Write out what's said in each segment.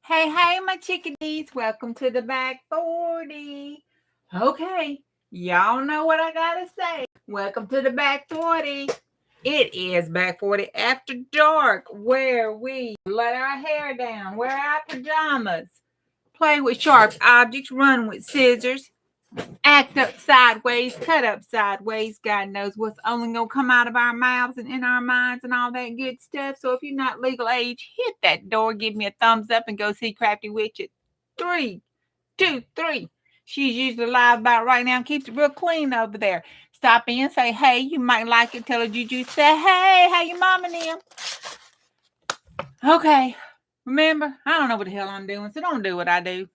Hey, hey, my chickadees. Welcome to the back 40. Okay, y'all know what I gotta say. Welcome to the back 40. It is back 40 after dark, where we let our hair down, wear our pajamas, play with sharp objects, run with scissors, act up sideways, cut up sideways. God knows what's only gonna come out of our mouths and in our minds and all that good stuff. So if you're not legal age, hit that door, give me a thumbs up, and go see Crafty Witch at 3, 2, 3. She's usually live about right now. Keeps it real clean over there. Stop in, say hey. You might like it. Tell her Juju, say hey. How your mama and them? Okay. Remember, I don't know what the hell I'm doing, so don't do what I do.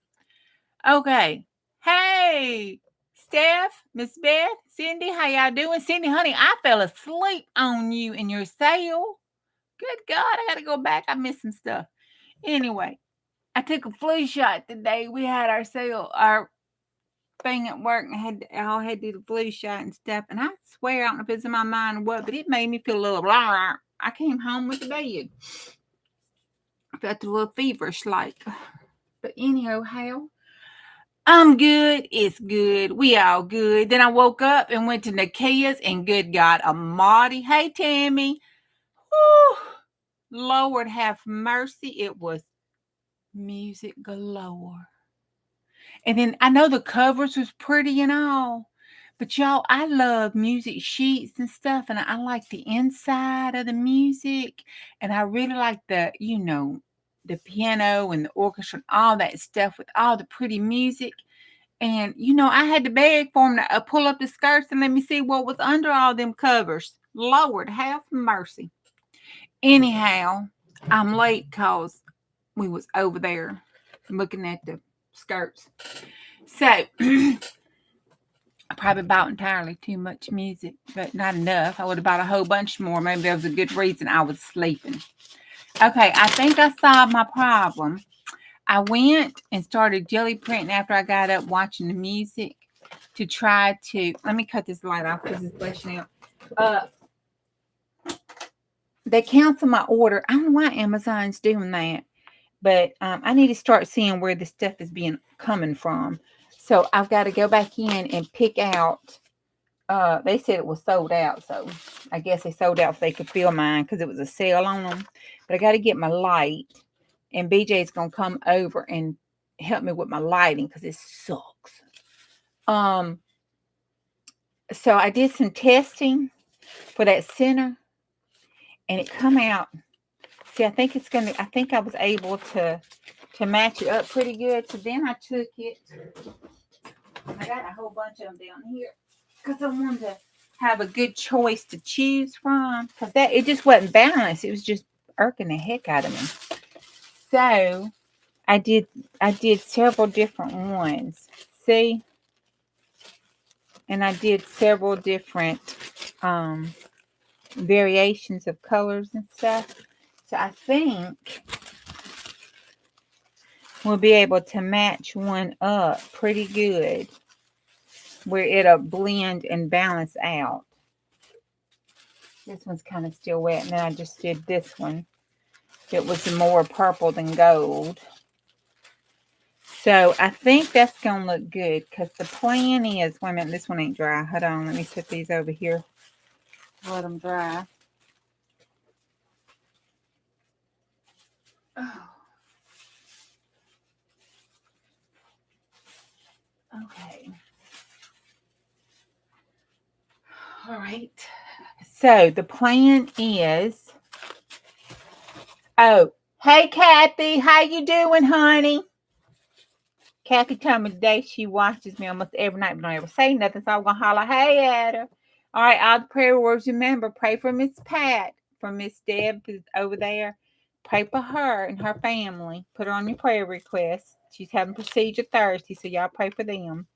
Okay. Hey, Steph, Miss Beth, Cindy, how y'all doing? Cindy, honey, I fell asleep on you in your sale. Good God, I gotta go back. I missed some stuff. Anyway, I took a flu shot today. We had our sale, our thing at work, and I all had to do the flu shot and stuff. And I swear, I don't know if it's in my mind or what, but it made me feel a little blah. I came home with the bed. I felt a little feverish like. But anyhow, how? I'm good. It's good. We all good. Then I woke up and went to Nakia's, and good God Almighty. Hey, Tammy. Whew. Lord have mercy. It was music galore. And then I know the covers was pretty and all, but y'all, I love music sheets and stuff, and I like the inside of the music, and I really like the piano and the orchestra and all that stuff with all the pretty music. And, I had to beg for them to pull up the skirts and let me see what was under all them covers. Lord, have mercy. Anyhow, I'm late because we was over there looking at the skirts. So, I probably bought entirely too much music, but not enough. I would have bought a whole bunch more. Maybe there was a good reason I was sleeping. Okay, I think I solved my problem. I went and started jelly printing after I got up watching the music to try to, let me cut this light off because it's flashing out. They canceled my order. I don't know why Amazon's doing that, but I need to start seeing where the stuff is coming from. So I've got to go back in and pick out. They said it was sold out, so I guess they sold out so they could fill mine because it was a sale on them. But I got to get my light. And BJ's going to come over and help me with my lighting because it sucks. So I did some testing for that center, and it come out. See, I think I was able to match it up pretty good. So then I took it. I got a whole bunch of them down here because I wanted to have a good choice to choose from because it just wasn't balanced. It was just irking the heck out of me. So I did several different ones. See? And I did several different variations of colors and stuff. So I think we'll be able to match one up pretty good where it'll blend and balance out. This one's kind of still wet. And then I just did this one. It was more purple than gold. So I think that's going to look good because the plan is, wait a minute, this one ain't dry. Hold on, let me set these over here. Let them dry. Oh. Okay. All right. So the plan is, oh, hey, Kathy, how you doing, honey? Kathy told me today she watches me almost every night, but don't ever say nothing, so I'm going to holler, hey, at her. All right, all the prayer words, remember, pray for Miss Pat, for Miss Deb over there. Pray for her and her family. Put her on your prayer request. She's having procedure Thursday, so y'all pray for them.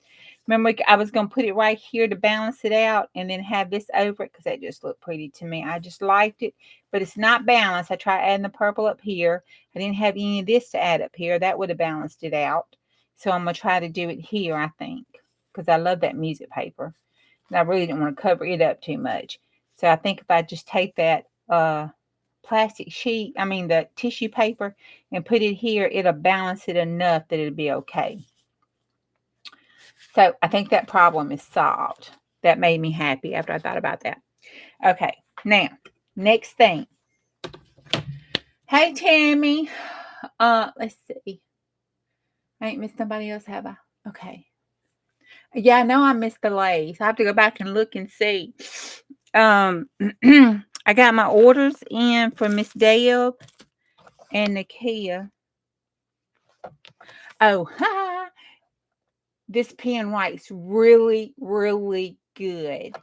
Remember, I was going to put it right here to balance it out and then have this over it because that just looked pretty to me. I just liked it, but it's not balanced. I tried adding the purple up here. I didn't have any of this to add up here. That would have balanced it out. So I'm going to try to do it here, I think, because I love that music paper. And I really didn't want to cover it up too much. So I think if I just take that plastic sheet, the tissue paper, and put it here, it'll balance it enough that it'll be okay. So I think that problem is solved. That made me happy after I thought about that. Okay, now, next thing. Hey, Tammy. Let's see. I ain't missed somebody else, have I? Okay. Yeah, I know I missed the lace. I have to go back and look and see. I got my orders in for Miss Deb and Nakia. Oh, this pen writes really, really good.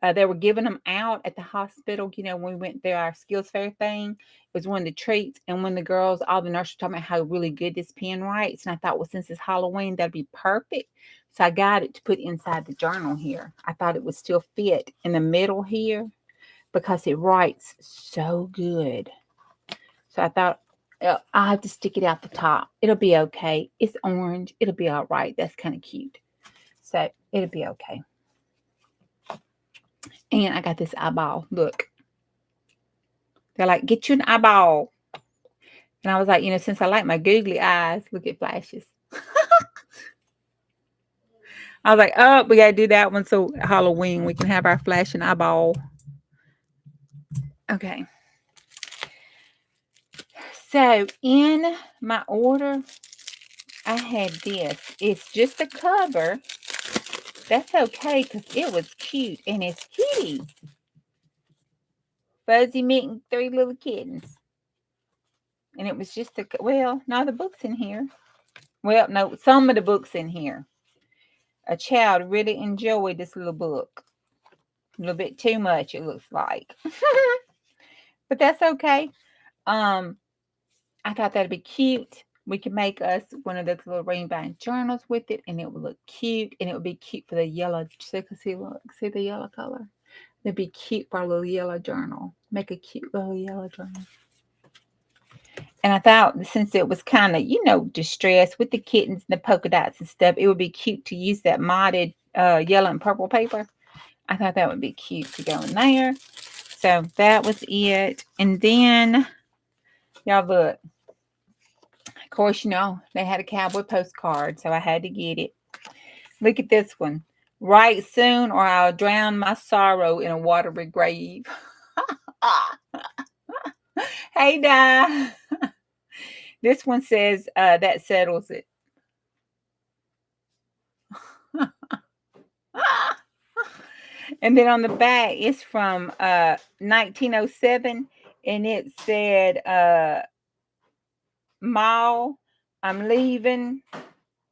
They were giving them out at the hospital. When we went there, our skills fair thing, it was one of the treats. And when the girls, all the nurses were talking about how really good this pen writes. And I thought, well, since it's Halloween, that'd be perfect. So I got it to put inside the journal here. I thought it would still fit in the middle here because it writes so good. So I thought, I'll have to stick it out the top. It'll be okay. It's orange. It'll be all right. That's kind of cute. So it'll be okay. And I got this eyeball. Look. They're like, get you an eyeball. And I was like, since I like my googly eyes, look at flashes. I was like, oh, we got to do that one. So Halloween, we can have our flashing eyeball. Okay. So in my order, I had this. It's just a cover. That's okay because it was cute. And it's kitties. Fuzzy Mitten, 3 little kittens. And it was just no, the book's in here. Well, no, some of the books in here. A child really enjoyed this little book. A little bit too much, it looks like. But that's okay. I thought that'd be cute. We could make us one of those little rainbow journals with it, and it would look cute, and it would be cute for the yellow. See the yellow color? It'd be cute for a little yellow journal. Make a cute little yellow journal. And I thought since it was kind of, distressed with the kittens and the polka dots and stuff, it would be cute to use that modded yellow and purple paper. I thought that would be cute to go in there. So that was it. And then, y'all look. Of course, they had a cowboy postcard, so I had to get it. Look at this one. Write soon or I'll drown my sorrow in a watery grave. Hey, Di. This one says, that settles it. And then on the back, it's from 1907. And it said, Mall, I'm leaving.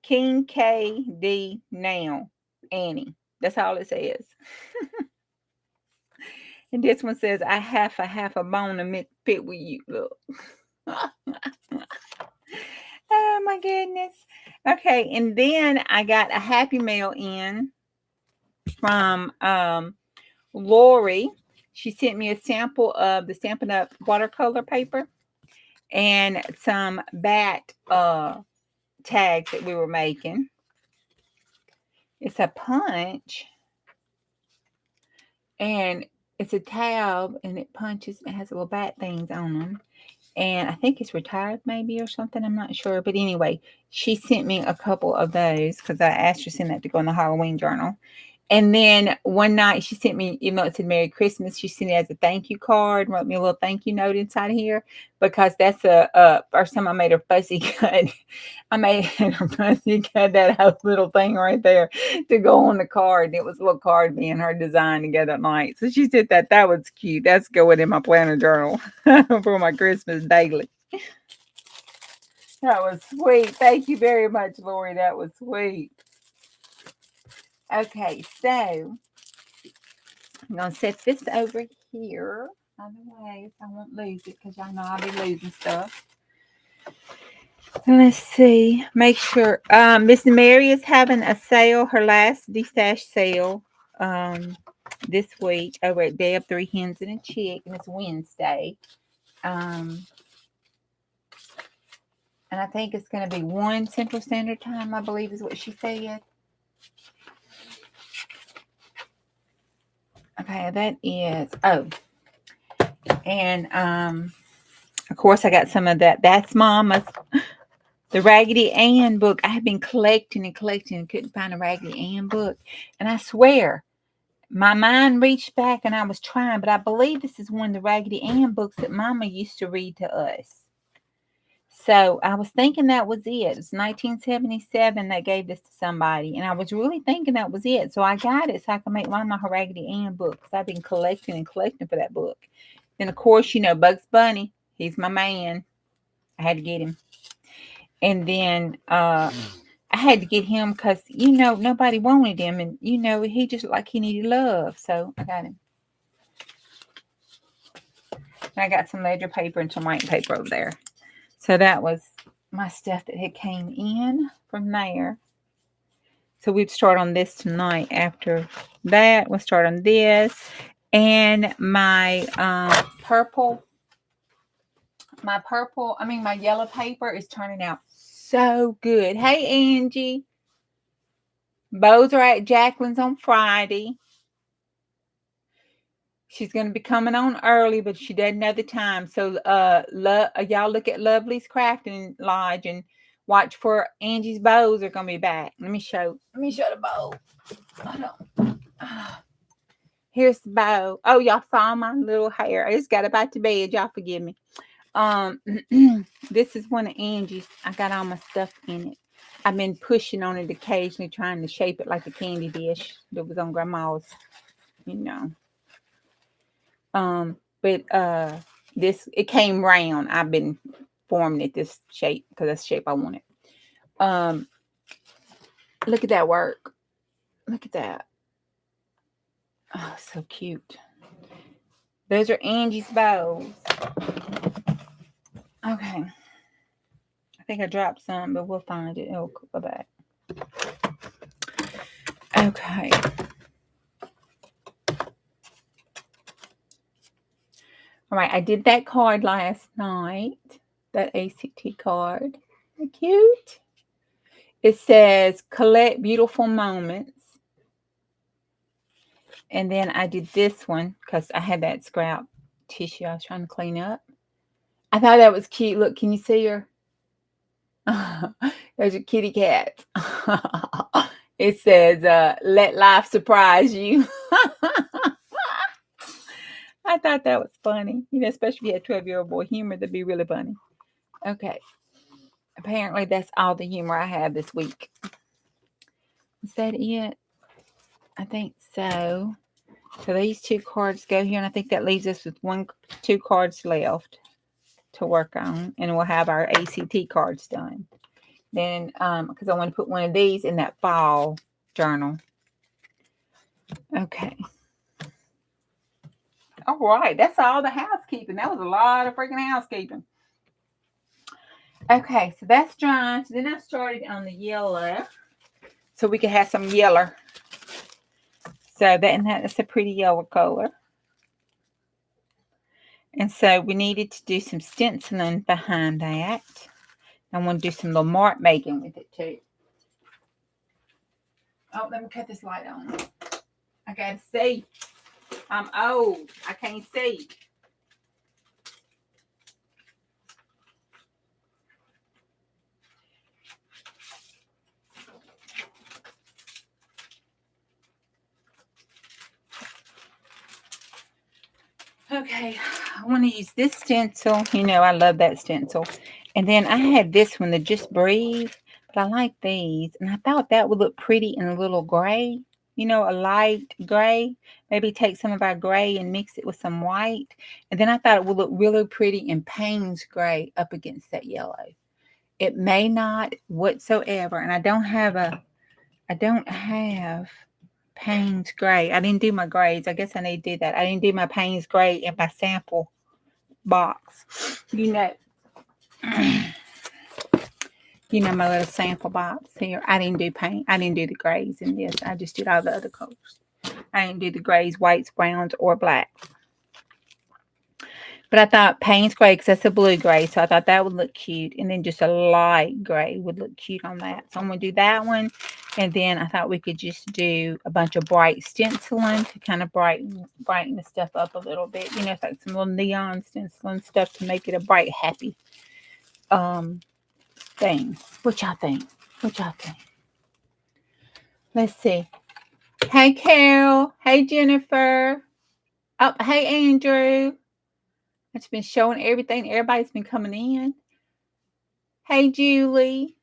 King K.D. now. Annie. That's all it says. And this one says, I have a bone to fit with you. Look. Oh my goodness. Okay, and then I got a happy mail in from Lori. She sent me a sample of the Stampin' Up watercolor paper and some bat tags that we were making. It's a punch and it's a tab and it punches. It has little bat things on them. And I think it's retired maybe or something. I'm not sure. But anyway, she sent me a couple of those because I asked her to send that to go in the Halloween journal. And then one night she sent me, even though it said Merry Christmas, she sent it as a thank you card, wrote me a little thank you note inside here because that's a first time I made her fussy cut. I made her fussy cut that whole little thing right there to go on the card. And it was a little card me and her design together at night. So she said that was cute. That's going in my planner journal for my Christmas daily. That was sweet. Thank you very much, Lori. That was sweet. Okay, so I'm going to set this over here. Otherwise, I won't lose it because y'all know I'll be losing stuff. Let's see. Make sure. Miss Mary is having a sale, her last de-stash sale this week over at Day of 3 Hens and a Chick, and it's Wednesday. And I think it's going to be 1 Central Standard Time, I believe is what she said. Okay, that is, and Of course, I got some of that. That's Mama's. The Raggedy Ann book. I have been collecting and collecting and couldn't find a Raggedy Ann book. And I swear, my mind reached back and I was trying, but I believe this is one of the Raggedy Ann books that Mama used to read to us. So I was thinking that was it. It was 1977 they gave this to somebody. And I was really thinking that was it. So I got it so I could make one of my Raggedy Ann books. I've been collecting and collecting for that book. Then, of course, Bugs Bunny. He's my man. I had to get him. And then I had to get him because, nobody wanted him. And, he just looked like he needed love. So I got him. And I got some ledger paper and some white paper over there. So that was my stuff that had came in from there. So we'd start on this tonight. After that, we'll start on this. And my my yellow paper is turning out so good. Hey, Angie. Bows are at Jacqueline's on Friday. She's going to be coming on early, but she doesn't know the time. So y'all look at Lovely's Crafting Lodge and watch for Angie's bows are going to be back. Let me show the bow. Hold on. Here's the bow. Oh, y'all saw my little hair. I just got up out to bed. Y'all forgive me. This is one of Angie's. I got all my stuff in it. I've been pushing on it occasionally, trying to shape it like a candy dish that was on Grandma's, But it came round. I've been forming it this shape because that's the shape I wanted. Look at that work. Look at that. Oh, so cute. Those are Angie's bows. Okay. I think I dropped some, but we'll find it. It'll go back. Okay. All right. I did that card last night. That ACT card. Isn't it cute? It says, collect beautiful moments. And then I did this one because I had that scrap tissue I was trying to clean up. I thought that was cute. Look, can you see her? There's a kitty cat. It says, let life surprise you. I thought that was funny. Especially if you had 12-year-old boy humor, that'd be really funny. Okay. Apparently, that's all the humor I have this week. Is that it? I think so. So these 2 cards go here, and I think that leaves us with 2 cards left to work on, and we'll have our ACT cards done. Then, because I want to put one of these in that fall journal. Okay. All right. That's all the housekeeping. That was a lot of freaking housekeeping. Okay. So that's dry. So then I started on the yellow. So we could have some yellow. So that's a pretty yellow color. And so we needed to do some stenciling behind that. I want to do some little mark making with it too. Oh, let me cut this light on. I gotta see. I'm old. I can't see. Okay, I want to use this stencil. I love that stencil. And then I had this one, the Just Breathe. But I like these. And I thought that would look pretty in a little gray. A light gray. Maybe take some of our gray and mix it with some white. And then I thought it would look really pretty in Payne's gray up against that yellow. It may not whatsoever. And I don't have Payne's gray. I didn't do my grays. I guess I need to do that. I didn't do my Payne's gray in my sample box. My little sample box here. I didn't do paint. I didn't do the grays in this. I just did all the other colors. I didn't do the grays, whites, browns, or blacks. But I thought Payne's gray, because that's a blue gray, so I thought that would look cute. And then just a light gray would look cute on that. So I'm going to do that one. And then I thought we could just do a bunch of bright stenciling to kind of brighten the stuff up a little bit. You know, it's like some little neon stenciling stuff to make it a bright, happy thing. What y'all think? What y'all think? Let's see. Hey, Carol. Hey, Jennifer. Oh, hey, Andrew. It's been showing everything. Everybody's been coming in. Hey, Julie.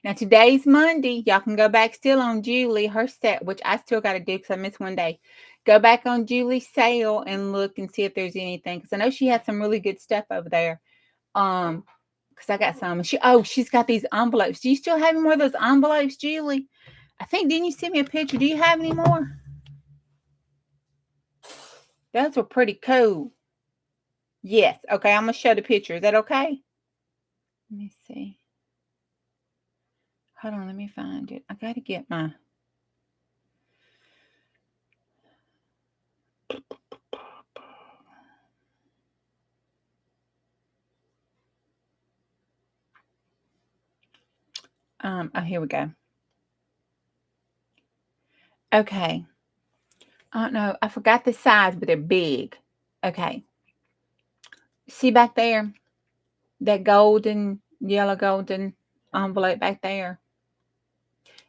Now, today's Monday. Y'all can go back still on Julie, her set, which I still got to do because I missed one day. Go back on Julie's sale and look and see if there's anything. Because I know she had some really good stuff over there. Because I got some. She's got these envelopes. Do you still have any more of those envelopes, Julie? I think, didn't you send me a picture? Do you have any more? Those were pretty cool. Yes. Okay, I'm going to show the picture. Is that okay? Let me see. Hold on, let me find it. I got to get my... here we go. Okay. I don't know. I forgot the size, but they're big. Okay. See back there? That golden, yellow golden envelope back there?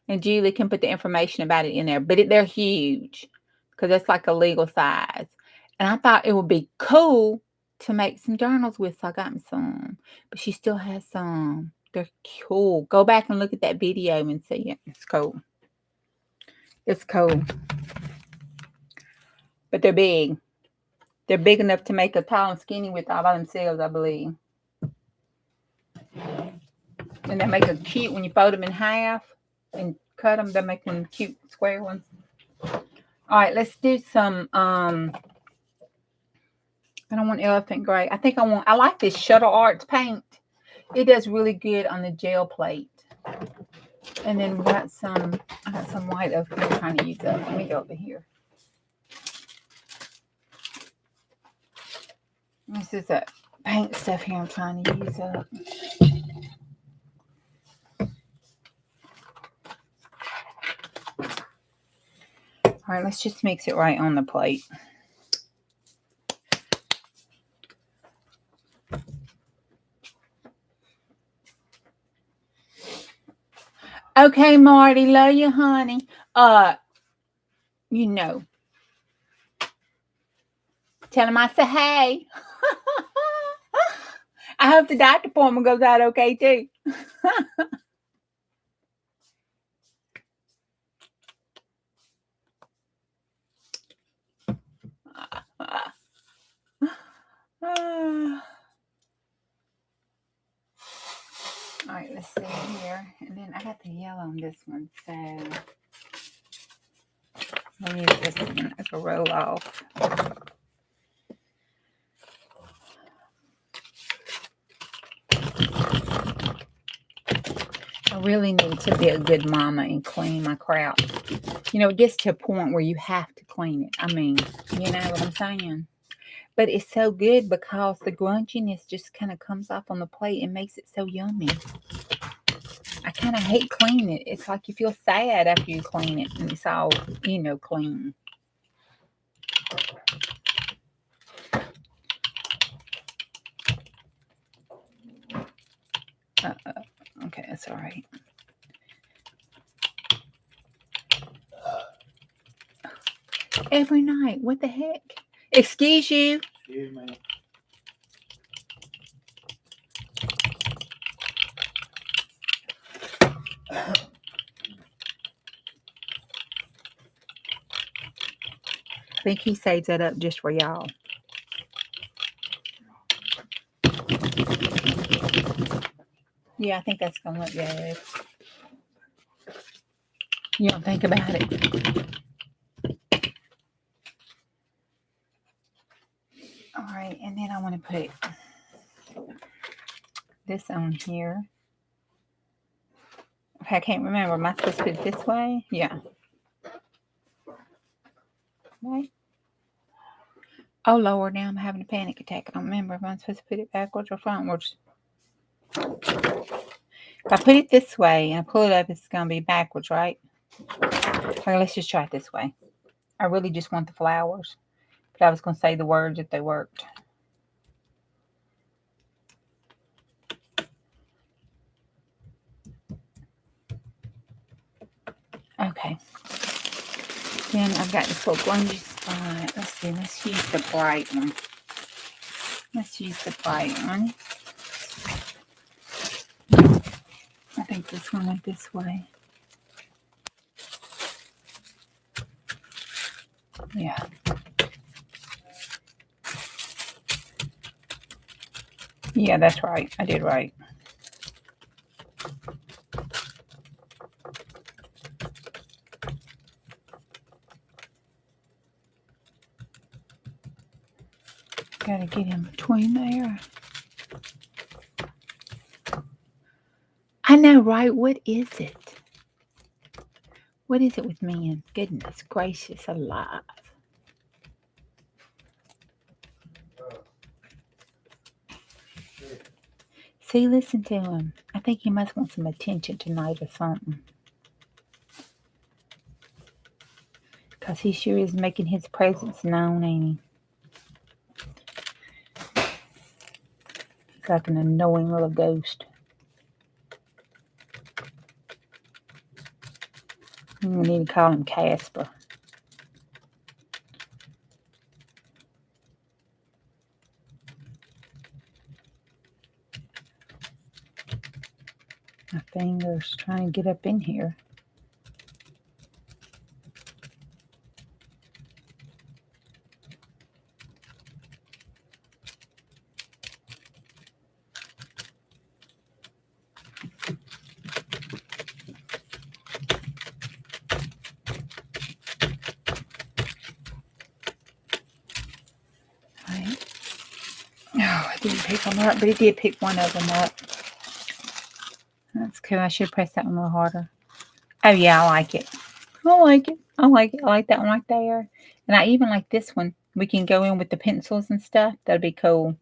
And Julie can put the information about it in there. But they're huge because that's like a legal size. And I thought it would be cool to make some journals with. So I got me some. But she still has some. They're cool. Go back and look at that video and see it. It's cool. It's cool. But they're big. They're big enough to make a tall and skinny with all by themselves, I believe. And they make a cute when you fold them in half and cut them. They make them cute square ones. All right, let's do some. I don't want elephant gray. I like this Shuttle Arts paint. It does really good on the gel plate. And then I got some white over here I'm trying to use up. Let me go over here. This is a paint stuff here I'm trying to use up. All right, let's just mix it right on the plate. Okay, Marty, love you, honey. You know. Tell him I say hey. I hope the doctor appointment goes out okay, too. All right, let's see here. And then I got the yellow on this one, so I'll use this one as a roll off. I really need to be a good mama and clean my crap. You know, it gets to a point where you have to clean it. I mean, you know what I'm saying? But it's so good because the grunginess just kind of comes off on the plate and makes it so yummy. I kind of hate cleaning it. It's like you feel sad after you clean it and it's all, you know, clean. Okay, that's all right. Every night. What the heck? Excuse you. Excuse me. I think he saves that up just for y'all. Yeah, I think that's going to look good. You don't think about it. All right, and then I want to put this on here. Okay, I can't remember. Am I supposed to put it this way? Yeah. Right. Oh, Lord, now I'm having a panic attack. I don't remember if I'm supposed to put it backwards or frontwards. If I put it this way and I pull it up, it's going to be backwards, right? Okay, let's just try it this way. I really just want the flowers. But I was going to say the words if they worked. Okay. Then I've got this little grungy spot. Let's see. Let's use the bright one. Let's use the bright one. I think this one went this way. Yeah. Yeah, that's right. I did right. Gotta get in between there. I know, right? What is it? What is it with men? Goodness gracious alive. See, listen to him. I think he must want some attention tonight or something. Because he sure is making his presence known, ain't he? He's like an annoying little ghost. We need to call him Casper. My finger's trying to get up in here. Oh, I didn't pick them up, but it did pick one of them up. That's cool. I should press that one a little harder. Oh, yeah, I like it. I like it. I like it. I like that one right there. And I even like this one. We can go in with the pencils and stuff. That'd be cool.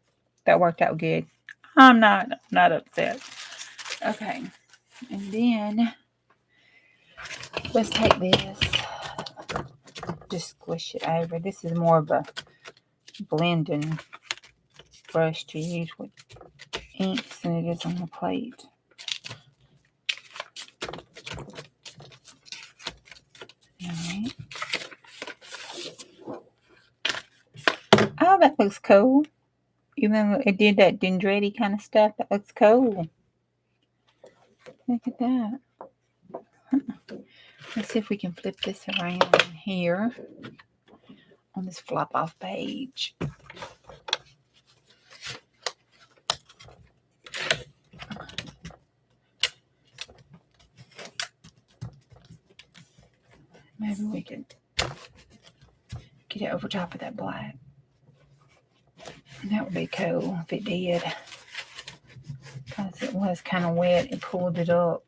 That worked out good. I'm not upset. Okay. And then let's take this. Just squish it over. This is more of a blending brush to use with inks than it is on the plate. Alright. Oh, that looks cool. Even though it did that dendritic kind of stuff, that looks cool. Look at that. Let's see if we can flip this around here on this flop off page. Maybe we could get it over top of that black. That would be cool if it did. Because it was kind of wet. It pulled it up.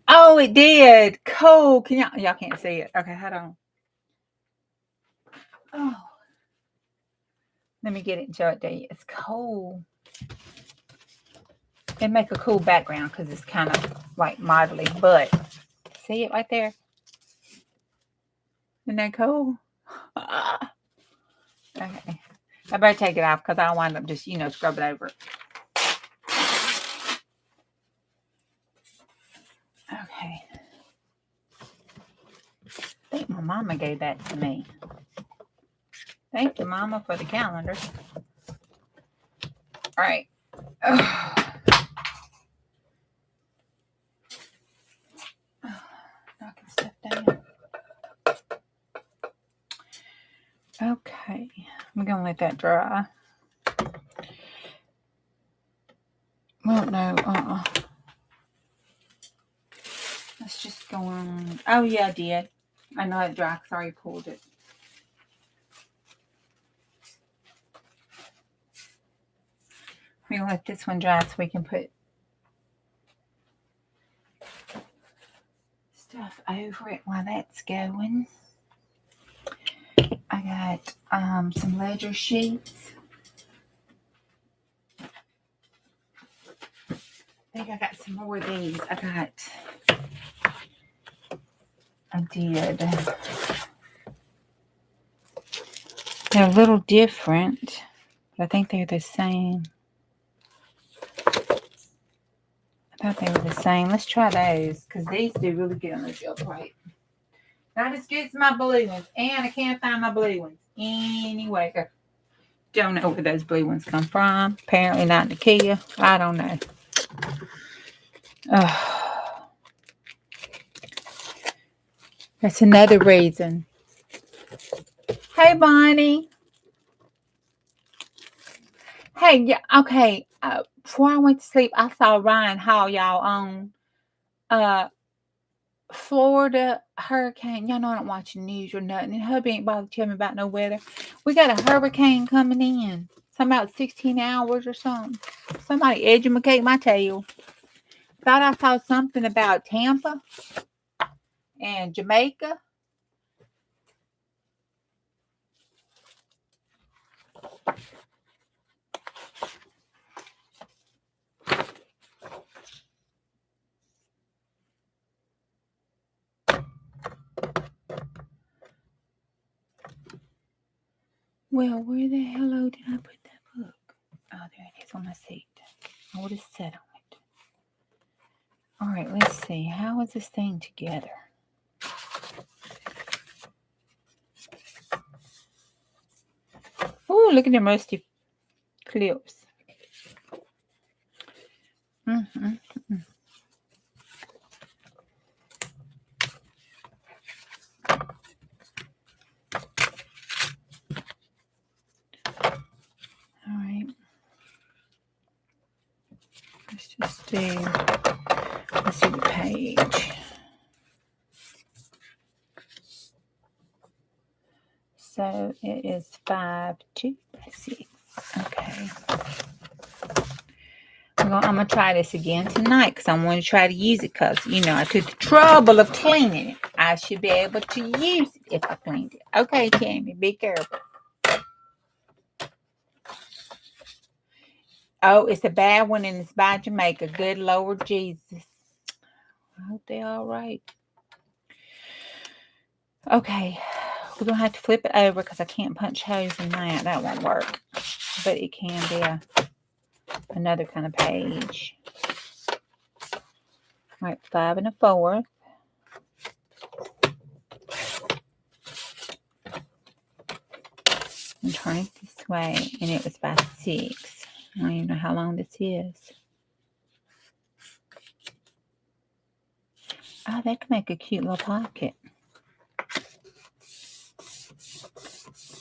Oh, it did. Cool. Can y'all can't see it. Okay, hold on. Oh. Let me get it and show it to you. It's cool. It make a cool background because it's kind of like modelly, but see it right there? Isn't that cool? Okay. I better take it off because I'll wind up just, scrubbing over it. Okay. I think my mama gave that to me. Thank you, Mama, for the calendar. All right. Knocking stuff down. Okay. I'm going to let that dry. Well, no. Let's just go on. Oh, yeah, I did. I know it dry because I already pulled it. We're going to let this one dry so we can put stuff over it while that's going. I got some ledger sheets. I think I got some more of these. I did. They're a little different, but I think they're the same. I thought they were the same. Let's try those, because these do really good on the gel plate. Not as good as my blue ones, and I can't find my blue ones. Anyway, don't know where those blue ones come from. Apparently not in IKEA. I don't know. That's another reason. Hey, Bonnie. Hey, yeah, okay. Before I went to sleep, I saw Ryan Hall, y'all, on Florida hurricane. Y'all know I don't watch the news or nothing. And hubby ain't bothered to tell me about no weather. We got a hurricane coming in. Something about 16 hours or something. Somebody educate my tail. Thought I saw something about Tampa and Jamaica. Well, where the hell did I put that book? Oh, there it is on my seat. I would have sat on it. All right, let's see. How is this thing together? Oh, look at them rusty clips. All right. Let's just do, let's see the page. So it is 5, 2, 6. Okay. I'm going to try this again tonight because I want to try to use it because, you know, I took the trouble of cleaning it. I should be able to use it if I cleaned it. Okay, Tammy, be careful. Oh, it's a bad one and it's by Jamaica. Good Lord Jesus. I hope they're all right. Okay. We're going to have to flip it over because I can't punch holes in that. That won't work. But it can be another kind of page. All right, 5 1/4. And turn it this way. And it was by 6. I don't even know how long this is. Oh, that could make a cute little pocket.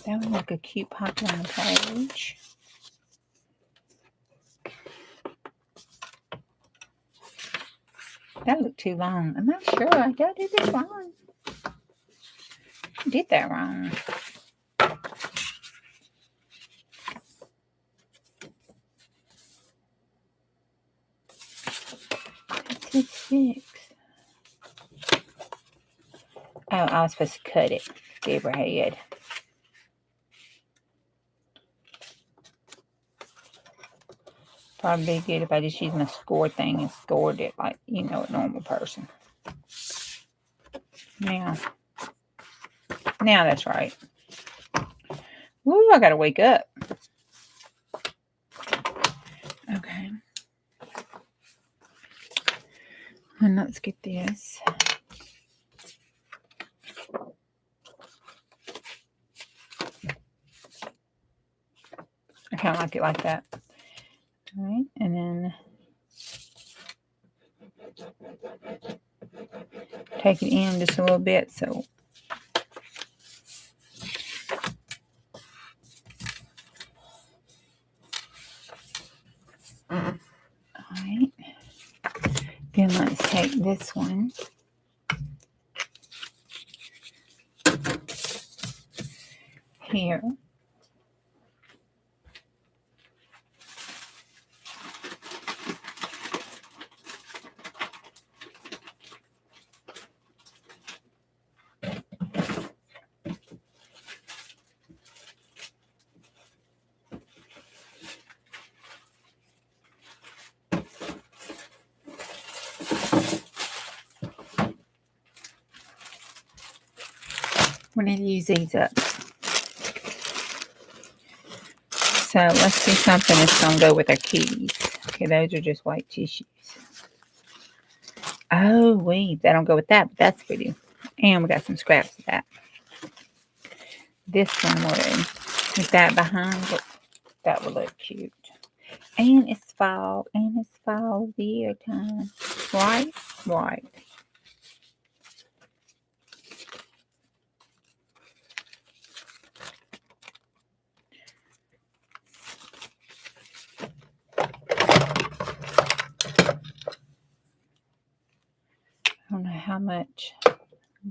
That would make a cute pocket on the page. That looked too long. I'm not sure. I did this wrong. I did that wrong. That's 6. Oh, I was supposed to cut it. Give her head. Probably be good if I just used my score thing and scored it like, you know, a normal person. Now that's right. Woo, I gotta wake up. Okay. And let's get this. I kind of like it like that. All right, and then take it in just a little bit. So all right. Then let's take this one. Here. We need to use these up. So let's do something that's going to go with our keys. Okay, those are just white tissues. Oh, wait, that don't go with that, but that's pretty. And we got some scraps of that. This one would, with that behind it, that would look cute. And it's fall year time. Right? Right. I don't know how much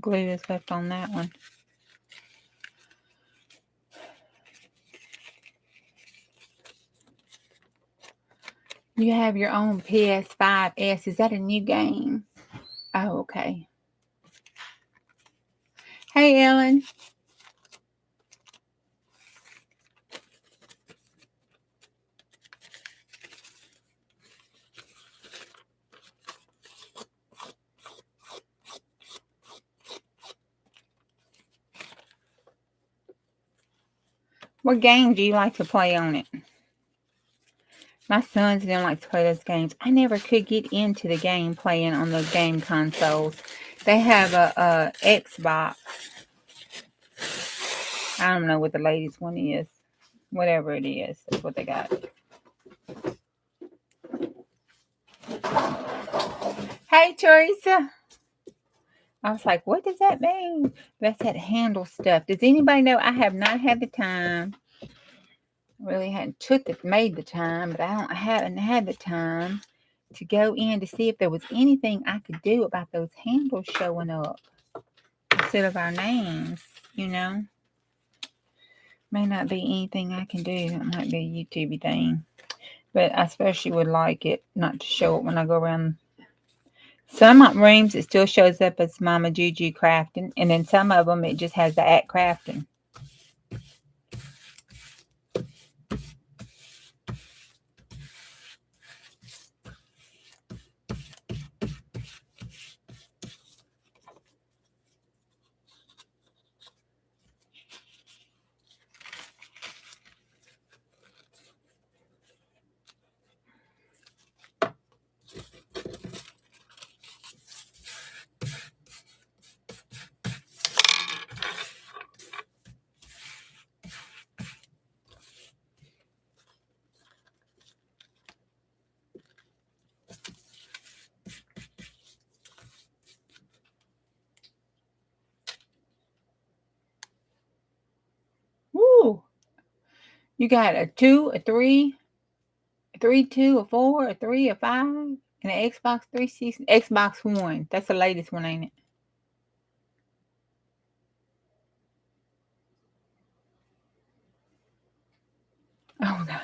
glue is left on that one. You have your own PS5S. Is that a new game? Oh, okay. Hey, Ellen. What game do you like to play on it? My sons don't like to play those games. I never could get into the game playing on the game consoles. They have a Xbox. I don't know what the latest one is. Whatever it is, that's what they got. Hey, Teresa. I was like, what does that mean? That's that handle stuff. Does anybody know? I have not had the time. Really hadn't made the time, but haven't had the time to go in to see if there was anything I could do about those handles showing up instead of our names, you know. May not be anything I can do. It might be a YouTube thing. But I especially would like it not to show up when I go around. Some rooms it still shows up as Mama JÚJÚ Crafting, and then some of them it just has the at crafting. Woo! You got a 2, a 3, a 3, 2, a 4, a 3, a 5, and an Xbox 360, Xbox One. That's the latest one, ain't it? Oh, God.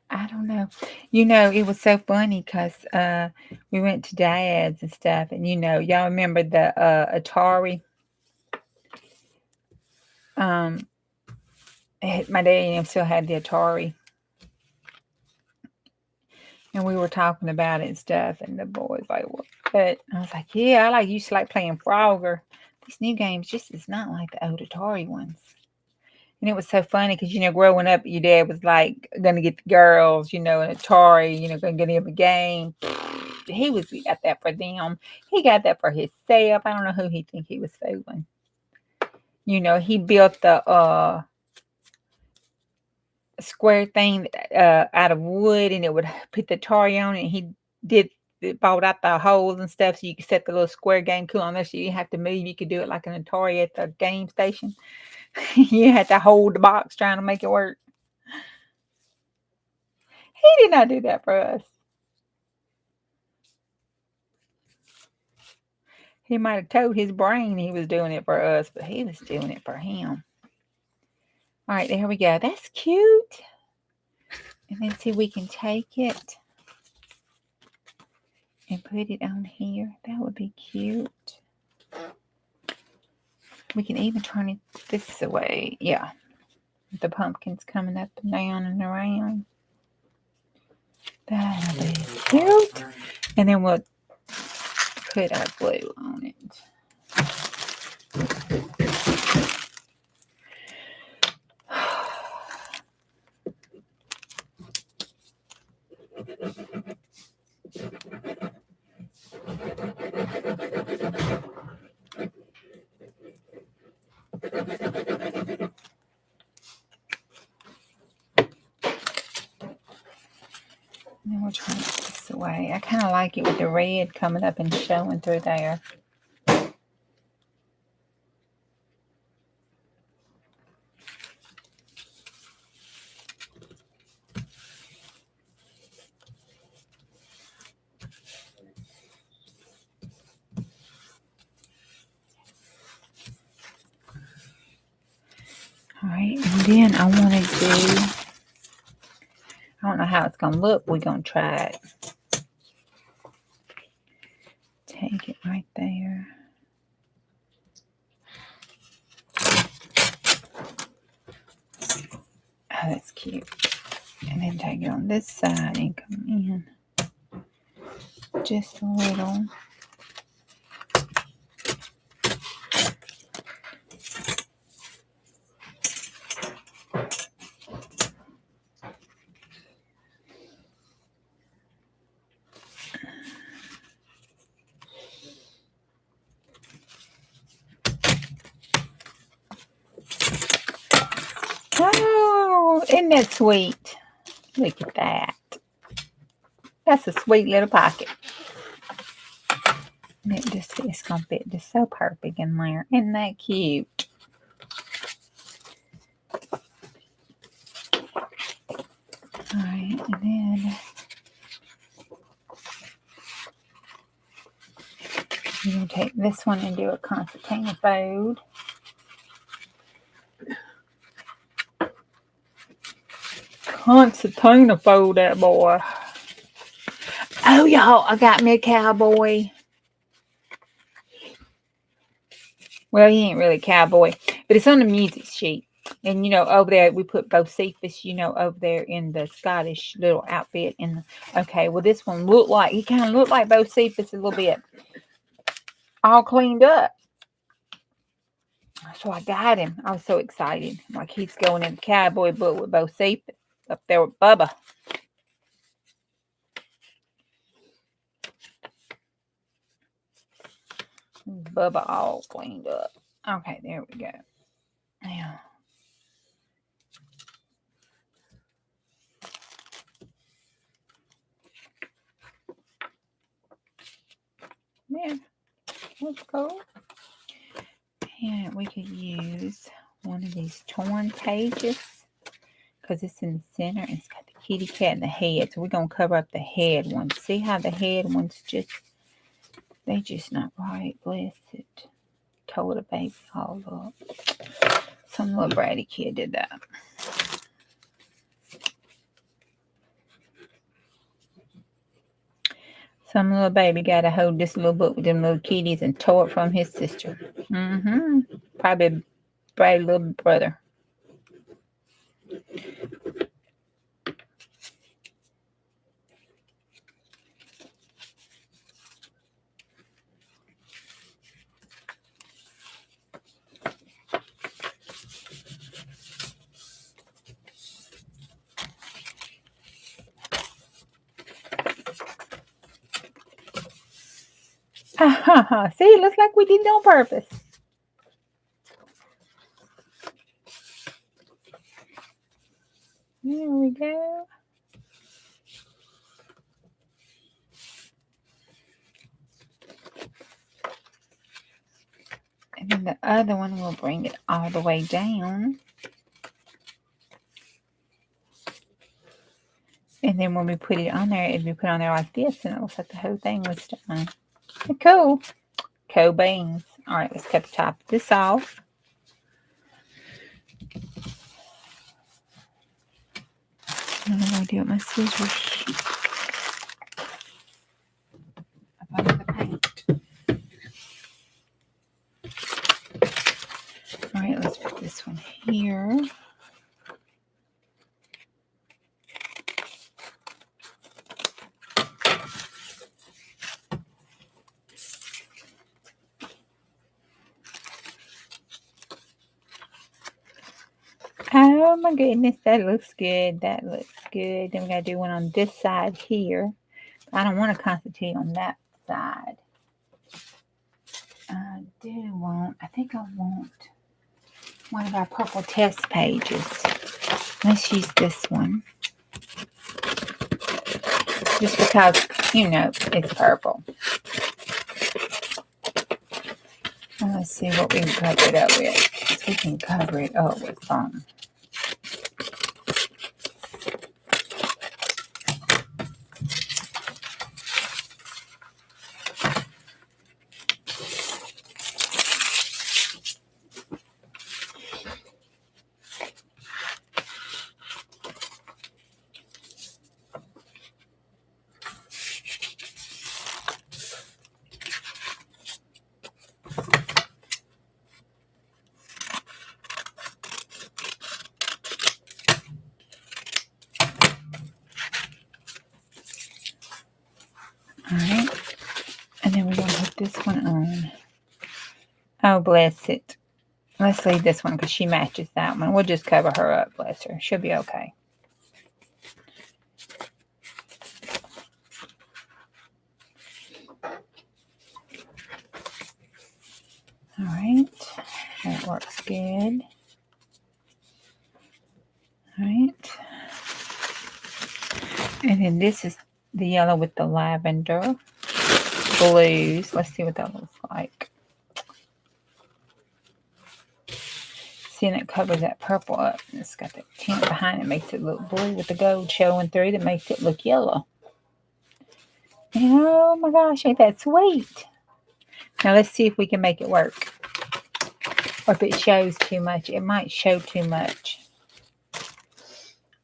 I don't know. You know, it was so funny because we went to Dad's and stuff, and you know, y'all remember the Atari? My dad still had the Atari, and we were talking about it and stuff, and the boys like, "What?" But I was like, "Yeah, I used to like playing Frogger. These new games just is not like the old Atari ones." And it was so funny because, you know, growing up, your dad was like, going to get the girls, you know, an Atari, you know, going to get him a game. He got that for them. He got that for himself. I don't know who he think he was fooling. You know, he built the square thing out of wood, and it would put the Atari on it. And he bought out the holes and stuff so you could set the little square game cool on there so you didn't have to move. You could do it like an Atari at the game station. You had to hold the box trying to make it work. He did not do that for us. He might have told his brain he was doing it for us, but he was doing it for him. All right, there we go. That's cute. And then see, we can take it and put it on here. That would be cute. We can even turn it this way. Yeah. The pumpkins coming up and down and around. That'll be cute. And then we'll put our glue on it. then we'll try to put this away. I kind of like it with the red coming up and showing through there. All right, and then I want to do, I don't know how it's going to look. We're going to try it. Take it right there. Oh, that's cute. And then take it on this side and come in just a little. Oh, isn't that sweet? Look at that. That's a sweet little pocket. And it's going to fit just so perfect in there. Isn't that cute? All right, and then you're going to take this one and do a concertina fold. Concertina fold that boy. Oh, y'all, I got me a cowboy. Well, he ain't really a cowboy, but it's on the music sheet. And, you know, over there, we put Bocephus, you know, over there in the Scottish little outfit. Okay, well, this one looked like, he kind of looked like Bocephus a little bit. All cleaned up. So I got him. I was so excited. Like he's going in the cowboy book with Bocephus up there with Bubba. Bubba all cleaned up. Okay, there we go. Now. Yeah, that's cool. And we could use one of these torn pages because it's in the center and it's got the kitty cat and the head. So we're going to cover up the head ones. See how the head ones they just not right. Bless it. Tore the baby all up. Some little bratty kid did that. Some little baby got to hold this little book with them little kitties and tore it from his sister. Probably a brave little brother. See, it looks like we did it on purpose. There we go. And then the other one, we'll bring it all the way down. And then when we put it on there, if we put it on there like this, then it looks like the whole thing was done. Cool. Cool beans. All right, let's cut the top of this off. I'm going to do it with my scissors. Up under the paint. All right, let's put this one here. Oh my goodness, that looks good. That looks good. Then we got to do one on this side here. I don't want to concentrate on that side. I think I want one of our purple test pages. Let's use this one. Just because, you know, it's purple. And let's see what we can cover it up with. We can cover it up with some. Alright. And then we're going to put this one on. Oh, bless it. Let's leave this one because she matches that one. We'll just cover her up, bless her. She'll be okay. Alright. That works good. Alright. And then this is the yellow with the lavender blues. Let's see what that looks like. See, and it covers that purple up. And it's got that tint behind it. Makes it look blue with the gold showing through. That makes it look yellow. And oh my gosh, ain't that sweet? Now let's see if we can make it work. Or if it shows too much. It might show too much.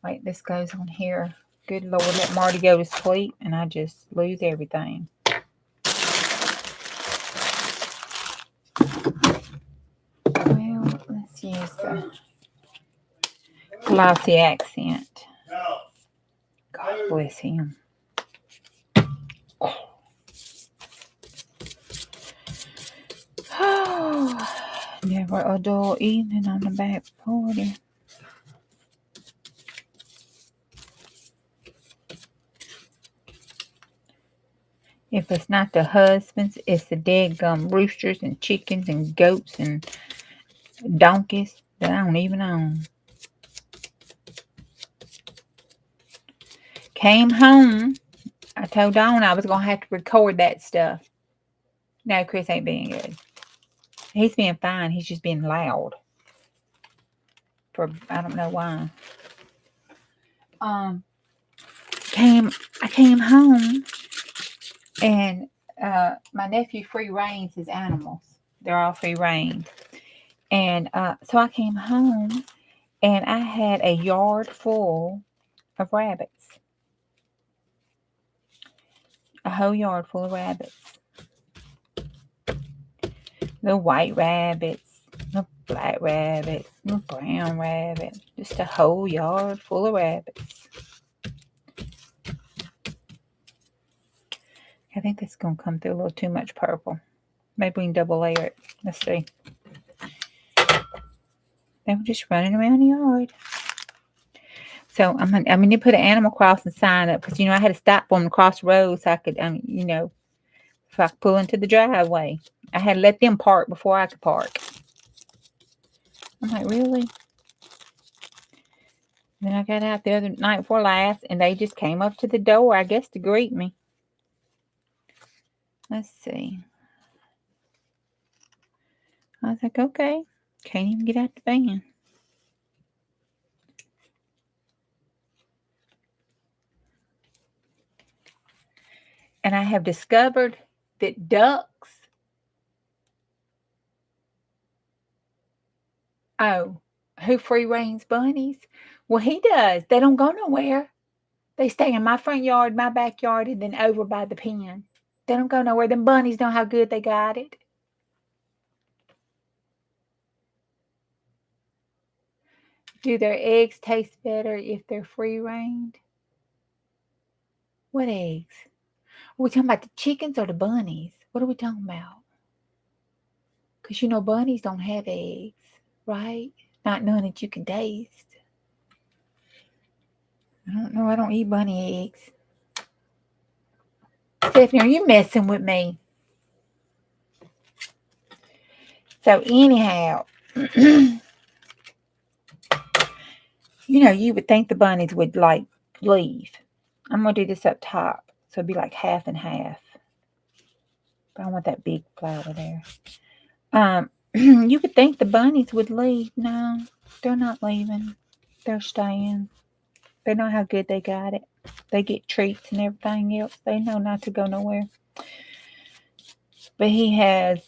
Wait, this goes on here. Good Lord, let Marty go to sleep and I just lose everything. Well, let's use the glossy accent. God bless him. Oh, never a dull evening on the back porch. If it's not the husbands, it's the dead roosters and chickens and goats and donkeys that I don't even own. Came home. I told Dawn I was going to have to record that stuff. No, Chris ain't being good. He's being fine. He's just being loud. I don't know why. I came home and my nephew free ranges his animals. They're all free range. And so I came home and I had a yard full of rabbits. A whole yard full of rabbits. The white rabbits, the black rabbits, the brown rabbits. Just a whole yard full of rabbits. I think that's going to come through a little too much purple. Maybe we can double layer it. Let's see. They were just running around the yard. So I'm going to put an Animal Crossing sign up because, I had to stop for them to cross the road so I could, if I could pull into the driveway. I had to let them park before I could park. I'm like, really? Then I got out the other night before last, and they just came up to the door, I guess, to greet me. Let's see. I was like, okay. Can't even get out the van. And I have discovered that ducks. Oh, who free range bunnies? Well, he does. They don't go nowhere. They stay in my front yard, my backyard, and then over by the pen. They don't go nowhere. Them bunnies know how good they got it. Do their eggs taste better if they're free range? What eggs? Are we talking about the chickens or the bunnies? What are we talking about? Because bunnies don't have eggs, right? Not none that you can taste. I don't know. I don't eat bunny eggs. Stephanie, are you messing with me? So anyhow, You know, you would think the bunnies would like leave. I'm going to do this up top. So it'd be like half and half. But I want that big flower there. You would think the bunnies would leave. No, they're not leaving. They're staying. They know how good they got it. They get treats and everything else. They know not to go nowhere. But he has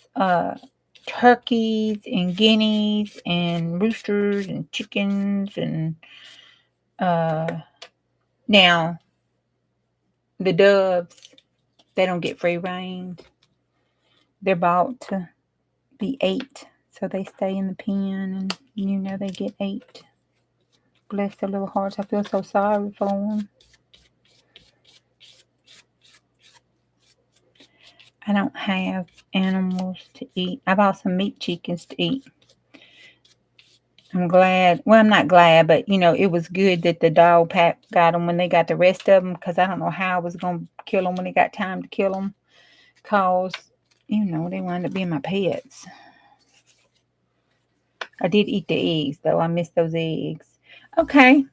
turkeys and guineas and roosters and chickens and now the doves, they don't get free range. They're bought to be 8, so they stay in the pen, and they get 8. Bless their little hearts. I feel so sorry for them. I don't have animals to eat. I bought some meat chickens to eat. I'm glad. Well, I'm not glad, but it was good that the dog pack got them when they got the rest of them, because I don't know how I was going to kill them when it got time to kill them, because, they wound up being my pets. I did eat the eggs, though. I missed those eggs. Okay.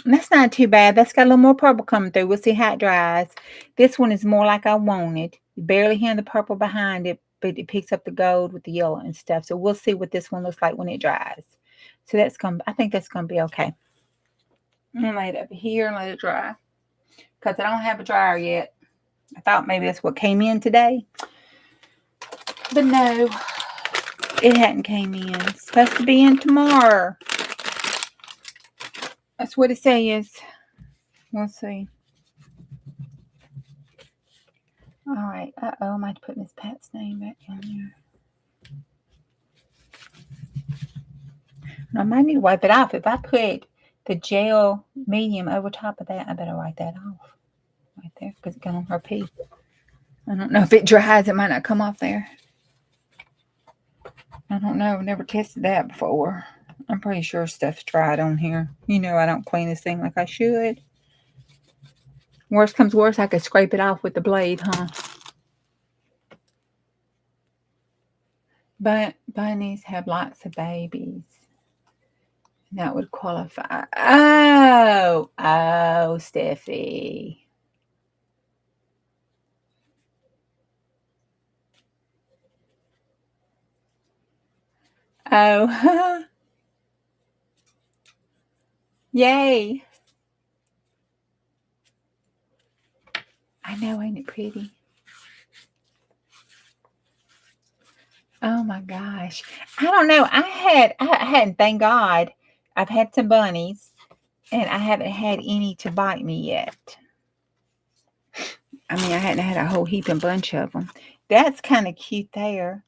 That's not too bad. That's got a little more purple coming through. We'll see how it dries. This one is more like I wanted. You barely hear the purple behind it, but it picks up the gold with the yellow and stuff. So we'll see what this one looks like when it dries. So I think that's going to be okay. I'm going to lay it over here and let it dry, because I don't have a dryer yet. I thought maybe that's what came in today. But no, it hadn't came in. It's supposed to be in tomorrow. That's what it says. We'll see. All right. Uh-oh, I might put Miss Pat's name back down there. I might need to wipe it off. If I put the gel medium over top of that, I better wipe that off. Right there, because it's got on her pee. I don't know if it dries. It might not come off there. I don't know. I've never tested that before. I'm pretty sure stuff's dried on here. I don't clean this thing like I should. Worst comes worst, I could scrape it off with the blade, huh? But bunnies have lots of babies. That would qualify. Oh, Steffi. Oh, yay. I know, ain't it pretty? Oh my gosh. I don't know. I hadn't, thank God, I've had some bunnies, and I haven't had any to bite me yet. I mean, I hadn't had a whole heap and bunch of them. That's kind of cute there.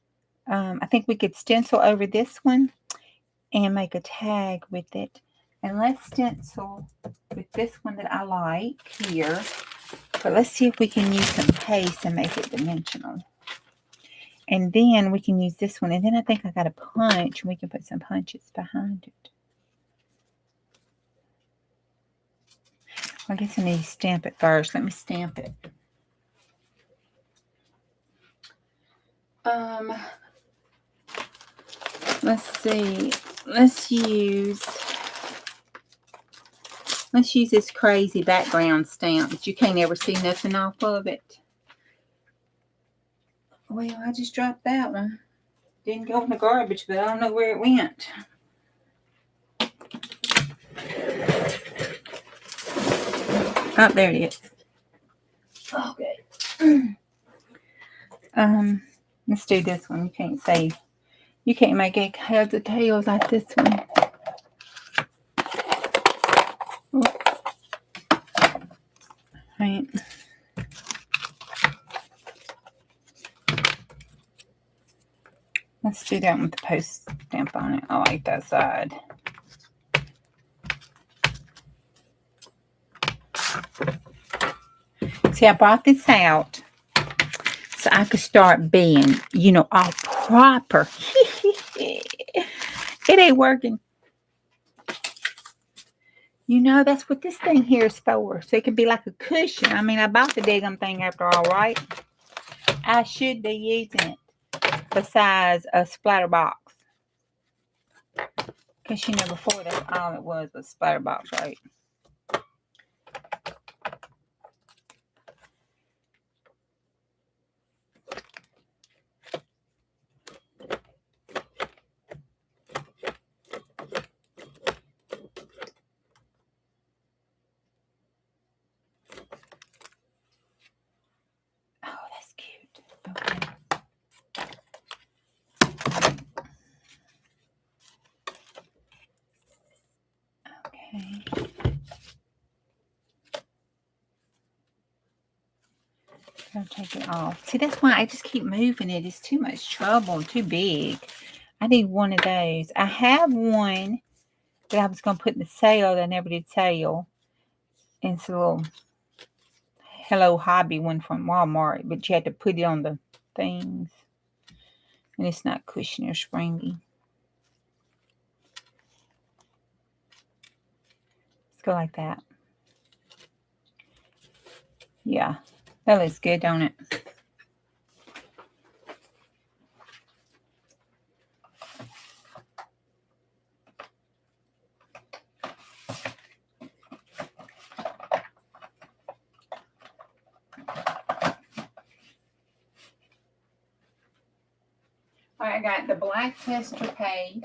I think we could stencil over this one and make a tag with it. And let's stencil with this one that I like here. But let's see if we can use some paste and make it dimensional. And then we can use this one. And then I think I got a punch. And we can put some punches behind it. I guess I need to stamp it first. Let me stamp it. Let's see. Let's use this crazy background stamp that you can't ever see nothing off of it. Well, I just dropped that one. Didn't go in the garbage, but I don't know where it went. Oh, there it is. Okay. Let's do this one. You can't make heads or tails like this one. Right. Let's do that with the post stamp on it. I like that side. See, I brought this out so I could start being, all proper. It ain't working. That's what this thing here is for. So it can be like a cushion. I mean, I bought the daggum thing after all, right? I should be using it besides a splatter box. Because, you know, before that's all it was splatter box, right? Oh, that's cute. Okay. Okay. I'll take it off. See, that's why I just keep moving it. It's too much trouble, too big. I need one of those. I have one that I was going to put in the sale that I never did sell. And it's a little Hello Hobby one from Walmart, but you had to put it on the things. And it's not cushiony or springy. Let's go like that. Yeah, that looks good, don't it? All right, I got the black tester paste.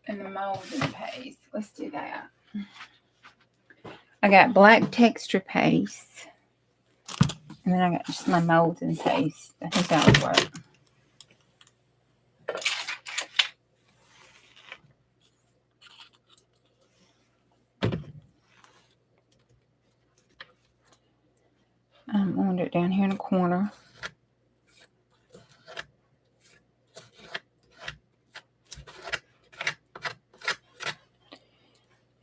And the molding paste. Let's do that. I got black texture paste. And then I got just my molding paste. I think that would work. I'm going to do it down here in the corner.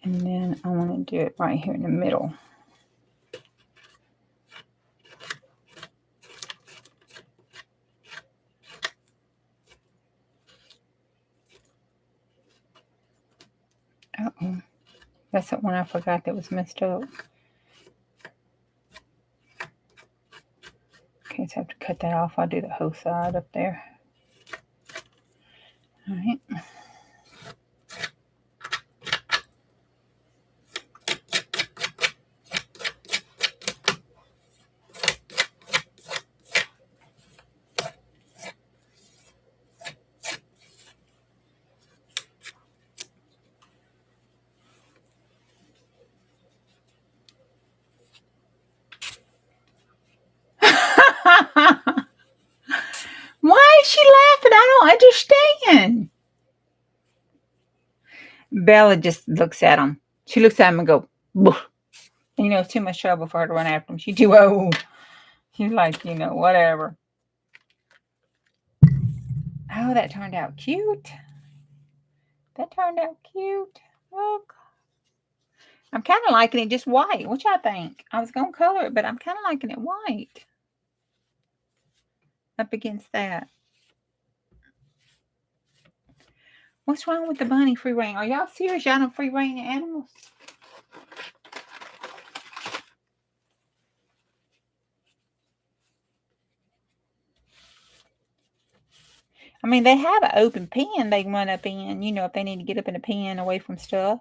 And then I want to do it right here in the middle. Uh-oh. That's the one I forgot that was messed up. Okay, so I have to cut that off. I'll do the whole side up there. All right. Why is she laughing? I don't understand. Bella just looks at him. She looks at him and goes, "Boof." You know, it's too much trouble for her to run after him. She's too old. She's like, you know, whatever. Oh, that turned out cute. That turned out cute. Look. I'm kind of liking it just white. What y'all think? I was going to color it, but I'm kind of liking it white. Up against that. What's wrong with the bunny free range? Are y'all serious? Y'all don't free range animals? I mean, they have an open pen they can run up in, you know, if they need to get up in a pen away from stuff.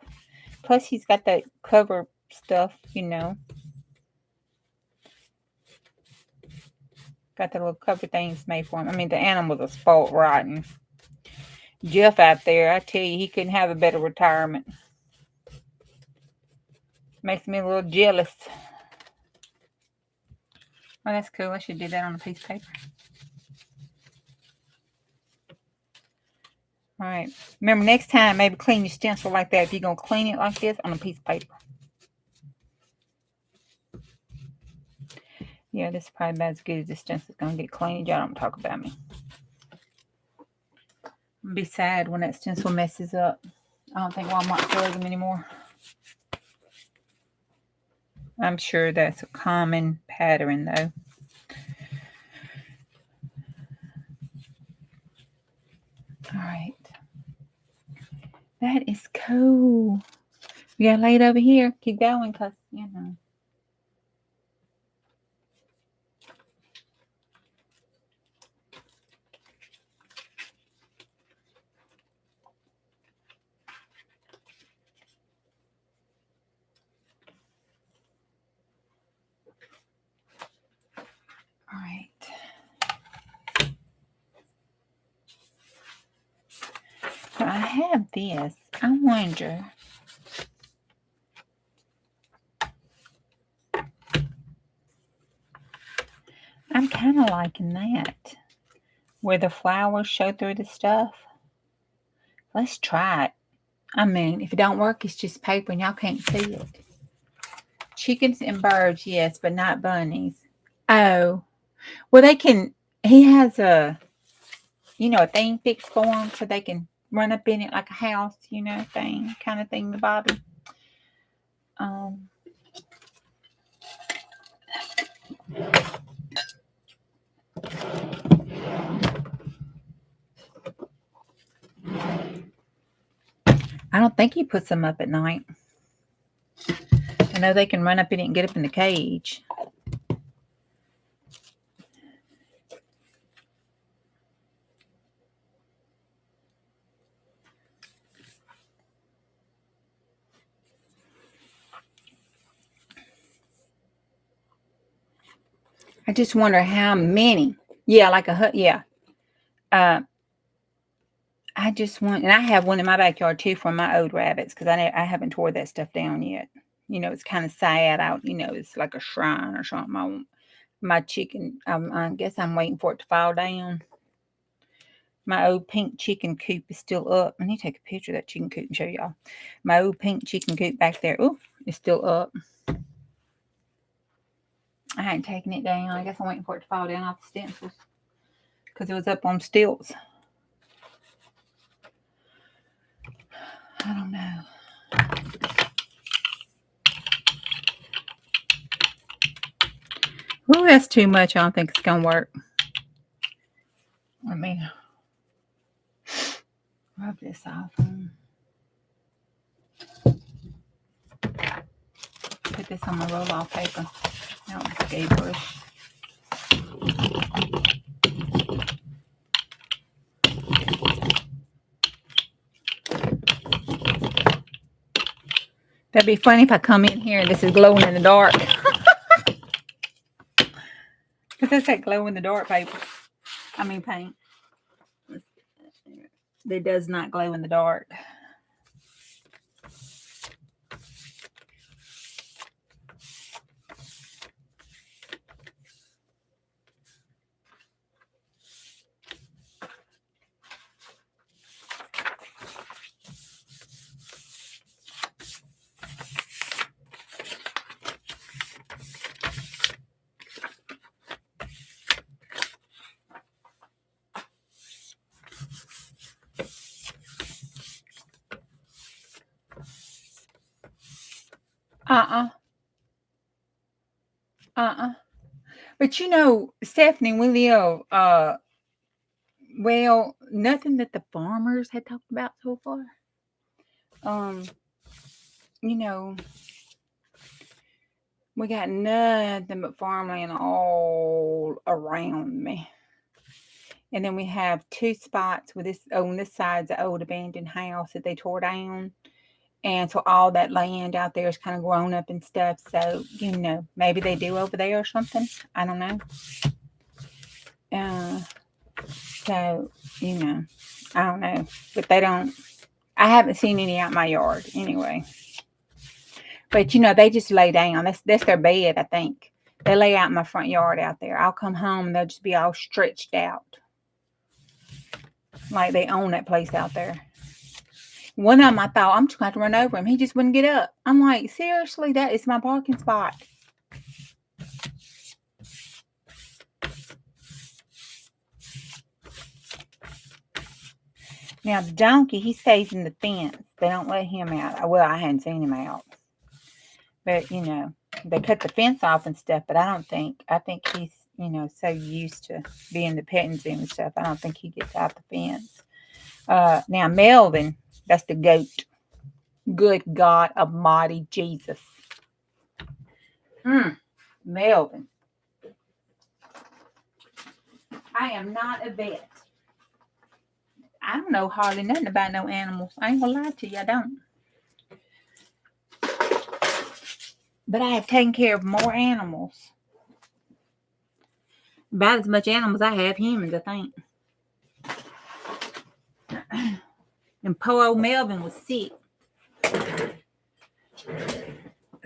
Plus, he's got that cover stuff, you know. Got the little cover things made for him. I mean, the animals are spoiled rotten. Jeff out there, I tell you, he couldn't have a better retirement. Makes me a little jealous. Oh, that's cool. I should do that on a piece of paper. All right. Remember, next time, maybe clean your stencil like that. If you're going to clean it like this on a piece of paper. Yeah, this is probably about as good as the stencil's going to get cleaned. Y'all don't talk about me. I'm going to be sad when that stencil messes up. I don't think Walmart sells them anymore. I'm sure that's a common pattern, though. All right. That is cool. We got to lay it over here. Keep going because, you know. All right. So I have this. I wonder. I'm kind of liking that. Where the flowers show through the stuff. Let's try it. I mean, if it don't work, it's just paper and y'all can't see it. Chickens and birds, yes, but not bunnies. Oh. Well, they can, he has a thing fixed for them so they can run up in it like a house, thing, kind of thing, the Bobby. I don't think he puts them up at night. I know they can run up in it and get up in the cage. I just wonder how many. Yeah, like a hut. Yeah. I just want, and I have one in my backyard too from my old rabbits because I haven't tore that stuff down yet. It's kind of sad out. It's like a shrine or something. My chicken, I guess I'm waiting for it to fall down. My old pink chicken coop is still up. I need to take a picture of that chicken coop and show y'all. My old pink chicken coop back there, is still up. I ain't taking it down. I guess I'm waiting for it to fall down off the stencils because it was up on stilts. I don't know. Oh, that's too much. I don't think it's going to work. Let me rub this off. Put this on my roll-off paper. Now it's a skate brush. That'd be funny if I come in here and this is glowing in the dark. Because that's that glow in the dark paper. I mean paint. That does not glow in the dark. But Stephanie, we live, well, nothing that the farmers had talked about so far. We got nothing but farmland all around me. And then we have two spots with this, on this side's the old abandoned house that they tore down. And so all that land out there is kind of grown up and stuff. So, maybe they do over there or something. I don't know. So, I don't know. But they don't, I haven't seen any out my yard anyway. But, they just lay down. That's their bed, I think. They lay out in my front yard out there. I'll come home and they'll just be all stretched out. Like they own that place out there. One of them, I thought, I'm just going to run over him. He just wouldn't get up. I'm like, seriously, that is my parking spot. Now, the donkey, he stays in the fence. They don't let him out. Well, I hadn't seen him out. But, they cut the fence off and stuff. But I think he's, so used to being the petting zoo and stuff. I don't think he gets out the fence. Now, Melvin, that's the goat. Good God Almighty Jesus. Melvin. I am not a vet. I don't know hardly nothing about no animals. I ain't gonna lie to you, I don't. But I have taken care of more animals About as much animals I have humans, I think. And poor old Melvin was sick.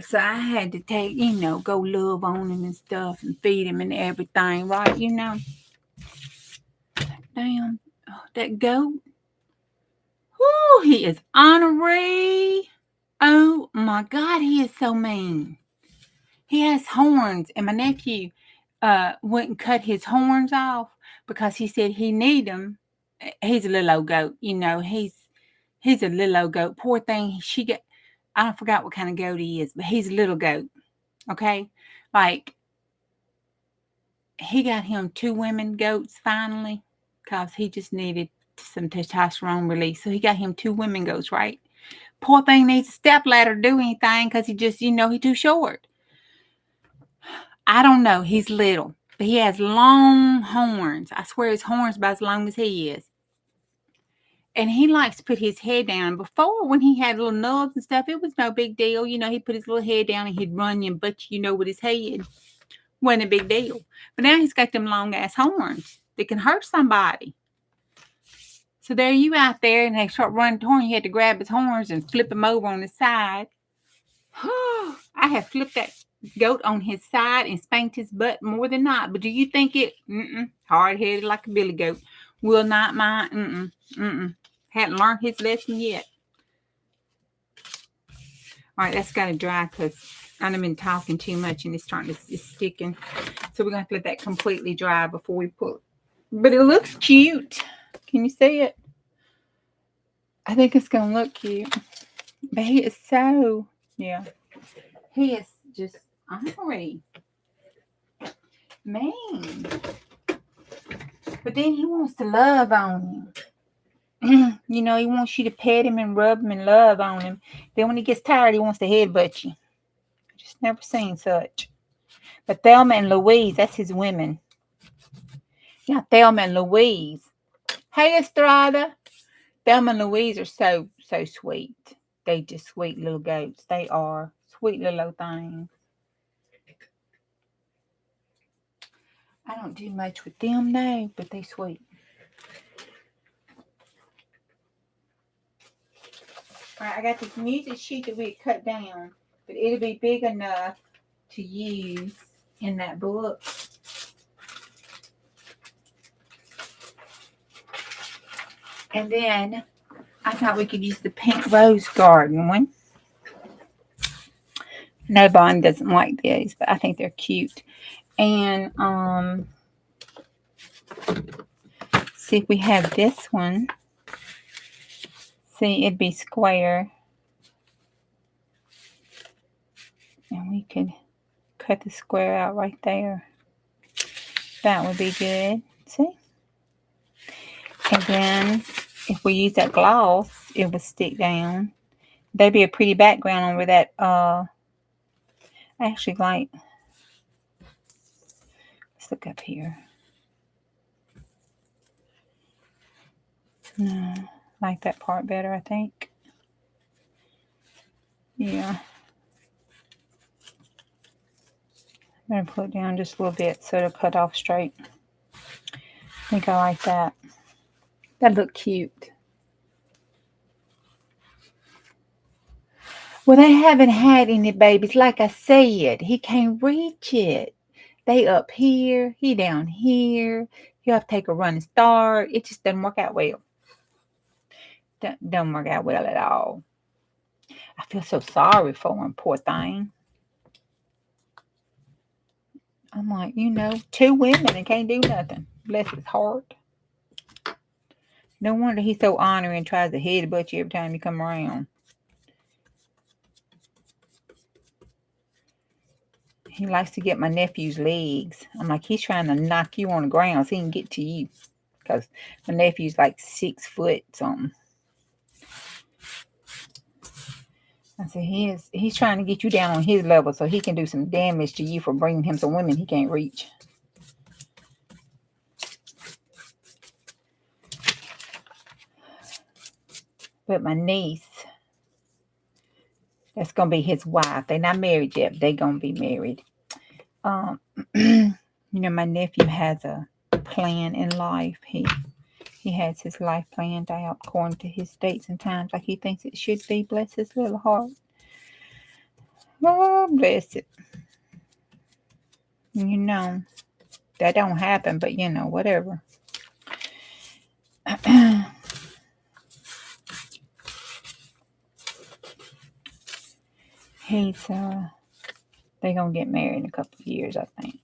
So I had to take, go love on him and stuff and feed him and everything, right? Damn, that goat. Whoo, he is ornery. Oh my God, he is so mean. He has horns, and my nephew wouldn't cut his horns off because he said he need them. He's a little old goat, he's a little old goat. Poor thing, I don't forgot what kind of goat he is, but he's a little goat. Okay, like he got him 2 women goats finally because he just needed some testosterone release. So he got him 2 women goats, right? Poor thing needs a step ladder to do anything because he just, he's too short. I don't know. He's little, but he has long horns. I swear his horns about as long as he is. And he likes to put his head down. Before, when he had little nubs and stuff, it was no big deal. He'd put his little head down and he'd run you and butt you, with his head. Wasn't a big deal. But now he's got them long ass horns that can hurt somebody. So there you out there, and they start running toward him. You had to grab his horns and flip him over on his side. I have flipped that goat on his side and spanked his butt more than not. But do you think it? Hard-headed like a billy goat. Will not mind. Hadn't learned his lesson yet. All right, that's got to dry because I've been talking too much and it's sticking. So we're going to have to let that completely dry before we pull it. But it looks cute. Can you see it? I think it's going to look cute. But he is so, yeah. He is just ornery. Man. But then he wants to love on you. He wants you to pet him and rub him and love on him. Then when he gets tired, he wants to headbutt you. Just never seen such. But Thelma and Louise, that's his women. Yeah, Thelma and Louise. Hey, Estrada. Thelma and Louise are so sweet. They just sweet little goats. They are sweet little things. I don't do much with them now, but they sweet. All right, I got this music sheet that we cut down, but it'll be big enough to use in that book. And then I thought we could use the pink rose garden one. No, Bond doesn't like these, but I think they're cute. And see if we have this one. See, it'd be square. And we could cut the square out right there. That would be good. See? And then if we use that gloss, it would stick down. That'd be a pretty background over that. I actually like. Let's look up here. No, I like that part better, I think. Yeah. I'm going to pull it down just a little bit so it'll cut off straight. I think I like that. That look cute. Well, they haven't had any babies. Like I said, he can't reach it. They up here, he down here. He'll have to take a running start. It just doesn't work out well. Don't work out well at all. I feel so sorry for him, poor thing. I'm like, 2 women and can't do nothing. Bless his heart. No wonder he's so honoring and tries to headbutt you every time you come around. He likes to get my nephew's legs. I'm like, he's trying to knock you on the ground so he can get to you. Because my nephew's like 6 foot something. I said, he's trying to get you down on his level so he can do some damage to you for bringing him some women he can't reach. But my niece, that's going to be his wife. They're not married yet, but they're going to be married. You know, my nephew has a plan in life. He has his life planned out according to his dates and times like he thinks it should be. Bless his little heart. Oh, bless it. You know, that don't happen, but you know, whatever. They're gonna get married in a couple of years, I think.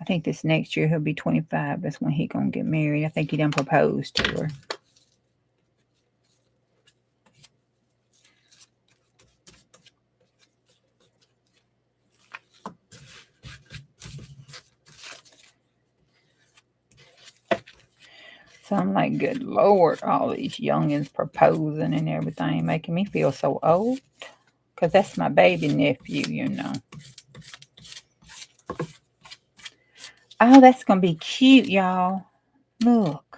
I think this next year he'll be 25. That's when he gonna get married. I think he done proposed to her. So I'm like, good Lord, all these youngins proposing and everything, making me feel so old. Because that's my baby nephew, you know. Oh, that's going to be cute, y'all. Look.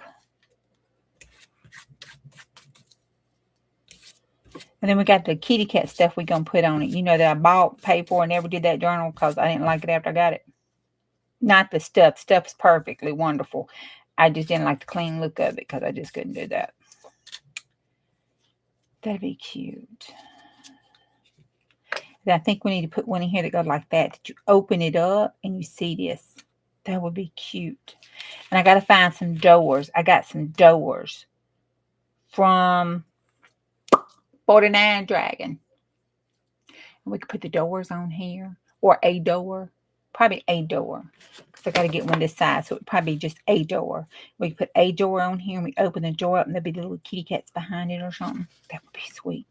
And then we got the kitty cat stuff we're going to put on it. You know, that I bought, paid for, and never did that journal because I didn't like it after I got it. Not the stuff. Stuff's perfectly wonderful. I just didn't like the clean look of it because I just couldn't do that. That'd be cute. And I think we need to put one in here that goes like that. That you open it up and you see this. That would be cute. And I got to find some doors. I got some doors from 49 Dragon. And we could put the doors on here. Or a door. Probably a door. Because I got to get one this size. So it would probably be just a door. We could put a door on here. And we open the door up. And there'll be little kitty cats behind it or something. That would be sweet.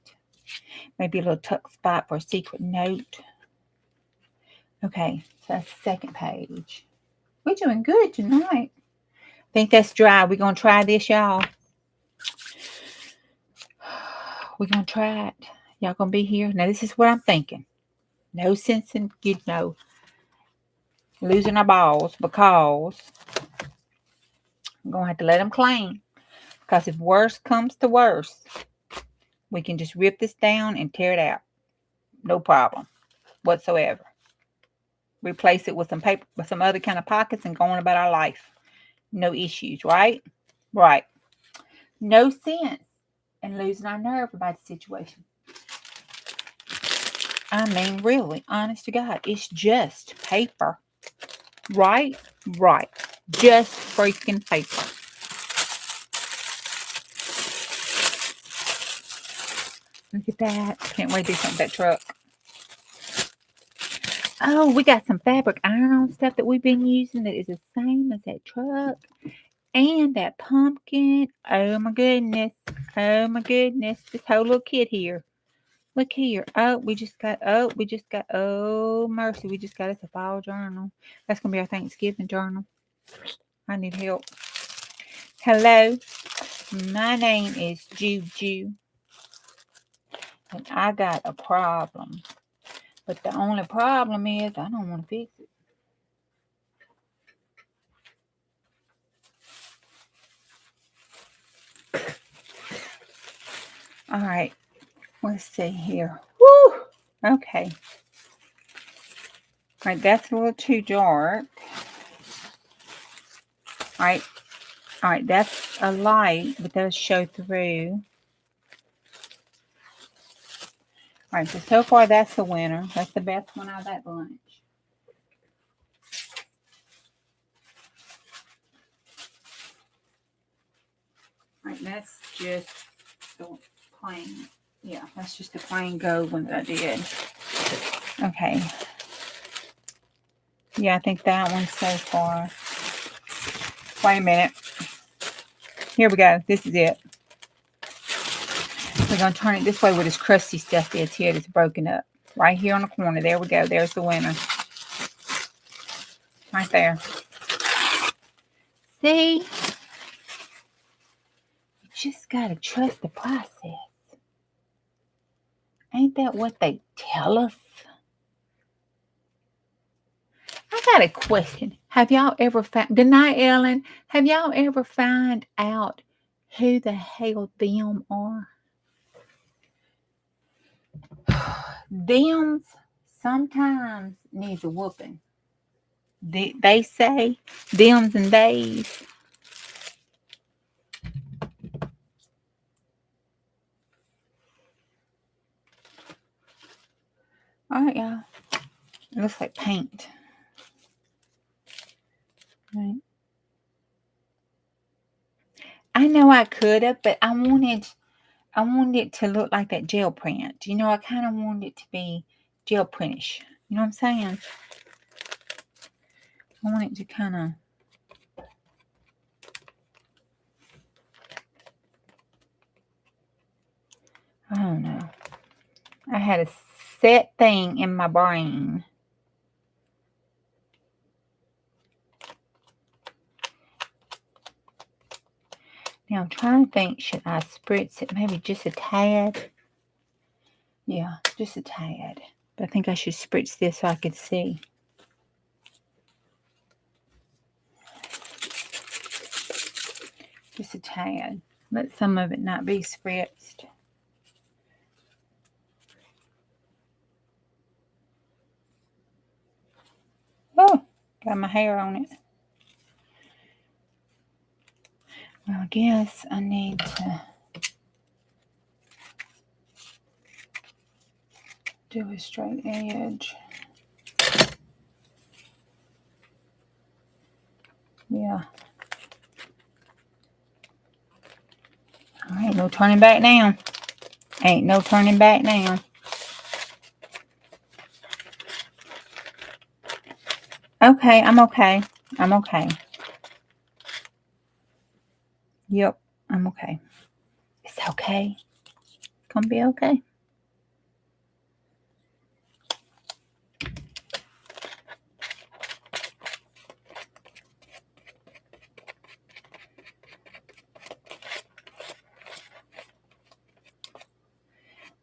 Maybe a little tuck spot for a secret note. Okay. So that's the second page. We're doing good tonight. I think that's dry. We're going to try this, y'all. We're going to try it. Y'all going to be here? Now, this is what I'm thinking. No sense in, you know, losing our balls because I'm going to have to let them clean. Because if worse comes to worse, we can just rip this down and tear it out. No problem whatsoever. Replace it with some paper, with some other kind of pockets and go on about our life. No issues, right? Right. No sense in losing our nerve about the situation. I mean, really, honest to God, it's just paper. Right? Right. Just freaking paper. Look at that. Can't wait to do something with that truck. Oh, we got some fabric iron-on stuff that we've been using that is the same as that truck. And that pumpkin. Oh, my goodness. Oh, my goodness. This whole little kit here. Look here. Oh, mercy. We just got us a fall journal. That's going to be our Thanksgiving journal. I need help. Hello. My name is Juju. And I got a problem. But the only problem is I don't want to fix it. All right. Let's see here. Woo! Okay. All right, that's a little too dark. All right. All right, that's a light, but that'll show through. All right, so far that's the winner. That's the best one out of that bunch. All right, that's just the plain. Yeah, that's just the plain gold one that I did. Okay. Yeah, I think that one so far. Wait a minute. Here we go. This is it. We're going to turn it this way where this crusty stuff is here that's broken up. Right here on the corner. There we go. There's the winner. Right there. See? You just got to trust the process. Ain't that what they tell us? I got a question. Have y'all ever found, good night, Ellen. Have y'all ever found out who the hell them are? Them sometimes needs a whooping. they say, thems and theys. All right, y'all. It looks like paint. Right. I know I could have, but I wanted it to look like that gel print. You know, I kind of wanted it to be gel printish. You know what I'm saying? I want it to kind of... I don't know. I had a set thing in my brain. Now I'm trying to think, should I spritz it maybe just a tad? Yeah, just a tad. But I think I should spritz this so I could see. Just a tad. Let some of it not be spritzed. Oh, got my hair on it. Well, I guess I need to do a straight edge. Yeah. All right, no turning back now. Ain't no turning back now. Okay, I'm okay. I'm okay. Yep, I'm okay. It's okay. It's gonna be okay.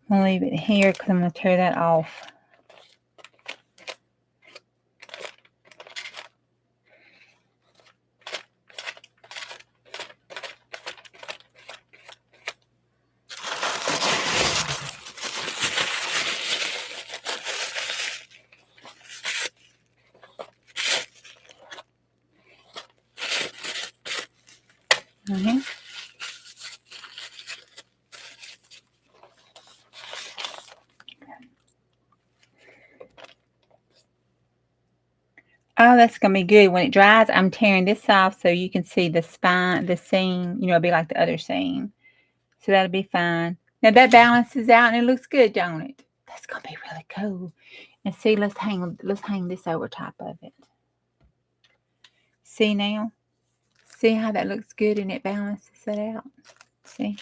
I'm gonna leave it here because I'm gonna tear that off. Oh, that's going to be good. When it dries, I'm tearing this off so you can see the spine, the seam, you know, it'll be like the other seam. So that'll be fine. Now that balances out and it looks good, don't it? That's going to be really cool. And see, let's hang this over top of it. See now? See how that looks good and it balances it out? See?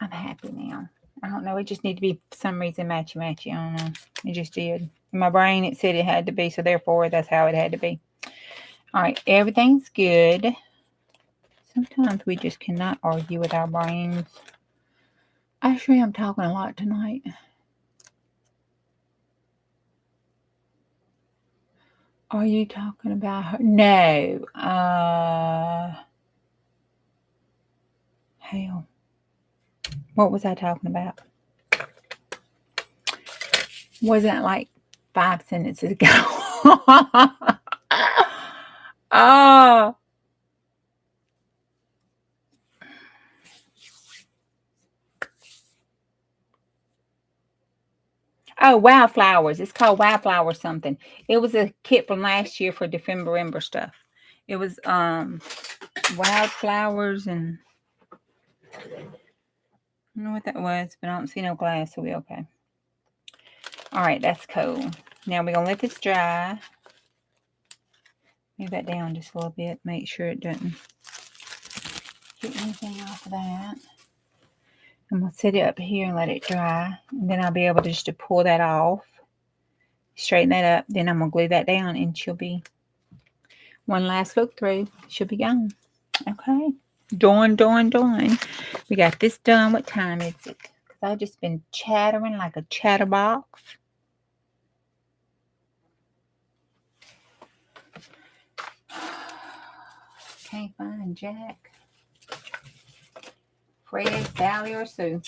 I'm happy now. I don't know. It just need to be for some reason matchy-matchy. I don't know. It just did. In my brain, it said it had to be. So therefore, that's how it had to be. All right. Everything's good. Sometimes we just cannot argue with our brains. Actually, I'm talking a lot tonight. Are you talking about her? No. Hell. What was I talking about? Wasn't like 5 sentences ago. Oh. Oh, Wildflowers. It's called Wildflower something. It was a kit from last year for December stuff. It was Wildflowers and I don't know what that was, but I don't see no glass, so we okay. All right, that's cool. Now we're gonna let this dry. Move that down just a little bit. Make sure it doesn't get anything off of that. I'm gonna set it up here and let it dry, and then I'll be able to just to pull that off, straighten that up. Then I'm gonna glue that down, and she'll be one last look through. She'll be gone. Okay. Done. We got this done. What time is it? Because I've just been chattering like a chatterbox. Can't find Jack, Fred, Sally, or Sue.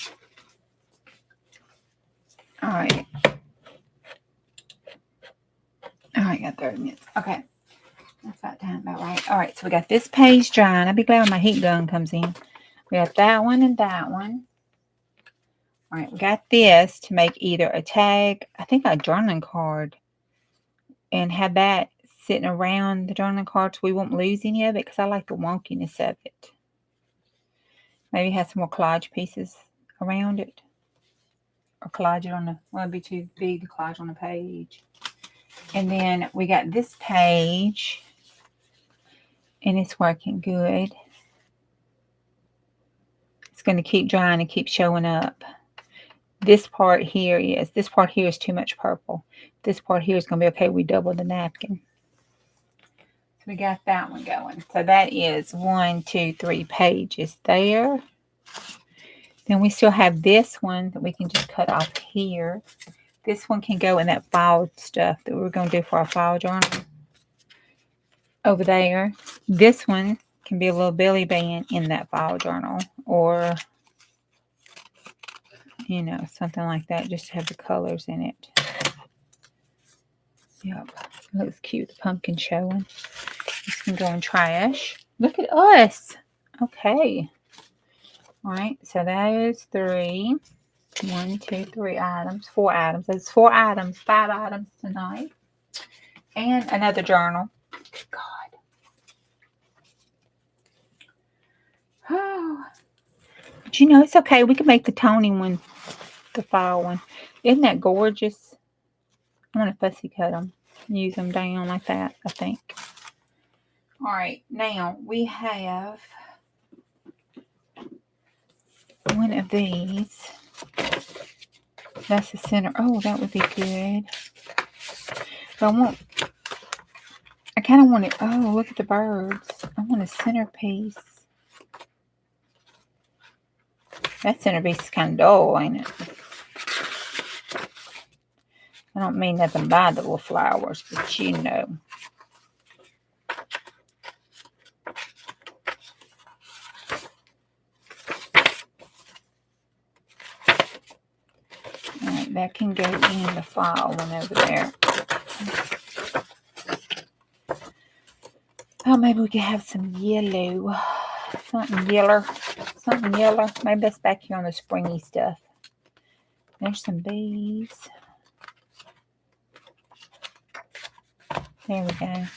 All right. All right, got 30 minutes. Okay. That's about time, about right. All right, so we got this page drying. I'll be glad when my heat gun comes in. We got that one and that one. All right, we got this to make either a tag, I think a journaling card, and have that sitting around the journaling card so we won't lose any of it because I like the wonkiness of it. Maybe have some more collage pieces around it. Or collage it on the, well, it'd be too big to collage on the page. And then we got this page, and it's working good. It's going to keep drying and keep showing up. This part here is too much purple. This part here is going to be okay. We double the napkin. So we got that one going. So that is 1, 2, 3 pages there. Then we still have this one that we can just cut off here. This one can go in that file stuff that we're going to do for our file journal over there. This one can be a little belly band in that file journal, or, you know, something like that, just to have the colors in it. Yep, looks cute. The pumpkin showing. This can go in trash. Look at us. Okay. All right, so that is 3. 1, 2, 3 items. 4 items. That's 4 items. 5 items tonight. And another journal. God. Oh. But you know, it's okay. We can make the Tony one, the file one. Isn't that gorgeous? I want to fussy cut them. Use them down like that, I think. All right, now we have one of these. That's the center. Oh, that would be good. But I kind of want it. Oh, look at the birds. I want a centerpiece. That centerpiece is kind of dull, ain't it? I don't mean nothing by the little flowers, but you know. Alright, that can go in the file one over there. Oh, maybe we could have some yellow. Something yellow. Something yellow. Maybe that's back here on the springy stuff. There's some bees. There we go. I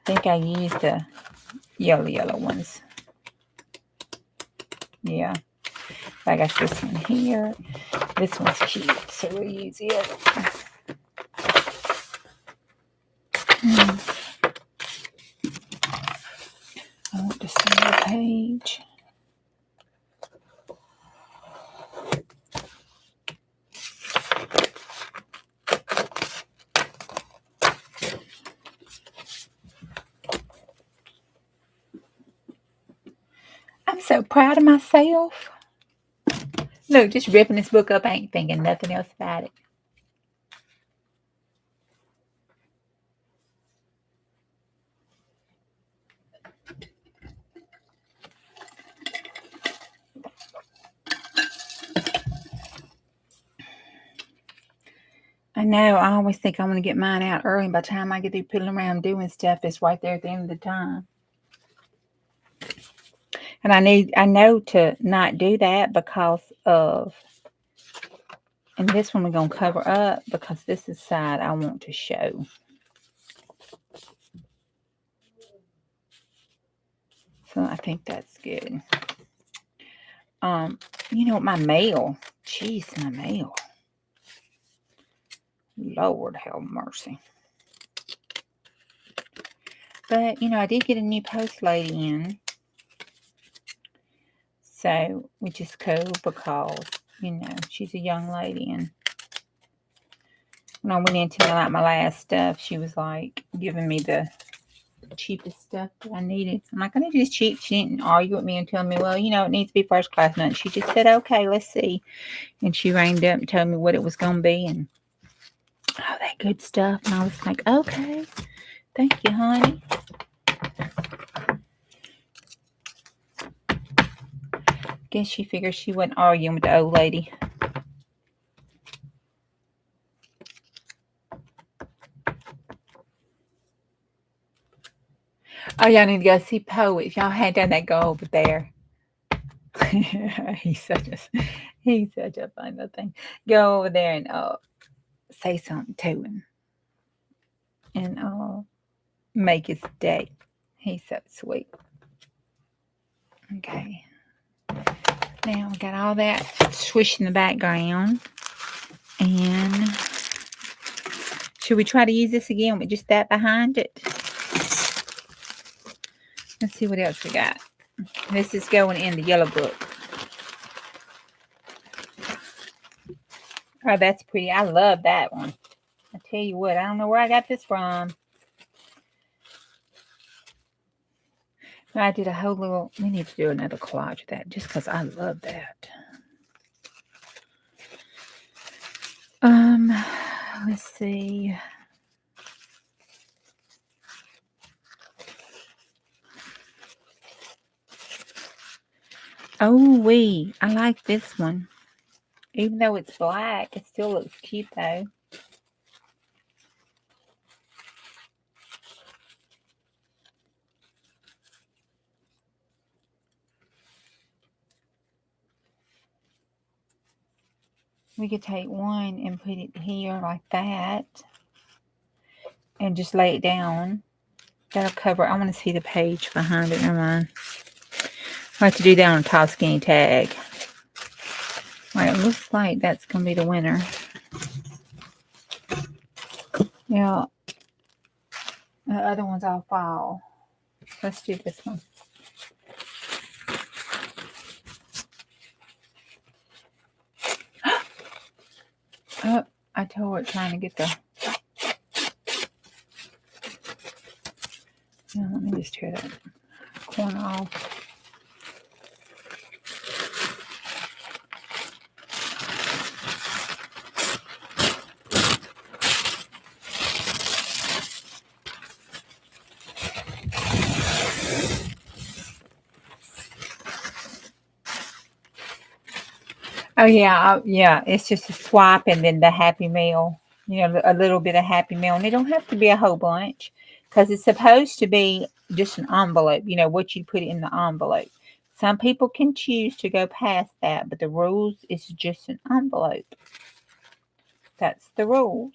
think I used the yellow ones. Yeah. I got this one here. This one's cute, so we'll use the other one. I want the center page. I'm so proud of myself. Look, just ripping this book up. I ain't thinking nothing else about it. I know. I always think I want to get mine out early. By the time I get through piddling around doing stuff, it's right there at the end of the time. And I know to not do that because of, and this one we're going to cover up because this is the side I want to show. So I think that's good. You know what, my mail. Jeez, my mail. Lord have mercy. But, you know, I did get a new post lady in. So, which is cool because, you know, she's a young lady. And when I went into like my last stuff, she was like giving me the cheapest stuff that I needed. I'm like, I need this cheap. She didn't argue with me and tell me, well, you know, it needs to be first class nothing. She just said, okay, let's see. And she rang up and told me what it was going to be and all that good stuff. And I was like, okay, thank you, honey. Guess she figured she wasn't arguing with the old lady. Oh, y'all need to go see Poe. If y'all hadn't done that, go over there. he's such a fun little thing. Go over there and say something to him and make his day. He's so sweet. Okay. Now we got all that swish in the background. And should we try to use this again with just that behind it? Let's see what else we got. This is going in the yellow book. Oh, that's pretty. I love that one. I tell you what, I don't know where I got this from. I did a whole little, we need to do another collage of that just because I love that. Let's see. Oh, I like this one. Even though it's black, it still looks cute though. We could take one and put it here like that. And just lay it down. That'll cover. I want to see the page behind it. Never mind. I'll have to do that on a tall skinny tag. All right, it looks like that's going to be the winner. Yeah. The other ones I'll file. Let's do this one. Oh, I told her trying to get the... Yeah, let me just tear that corner off. Oh, yeah. Yeah, it's just a swap and then the Happy Meal. You know, a little bit of Happy Meal. And it don't have to be a whole bunch because it's supposed to be just an envelope. You know, what you put in the envelope. Some people can choose to go past that, but the rules is just an envelope. That's the rules.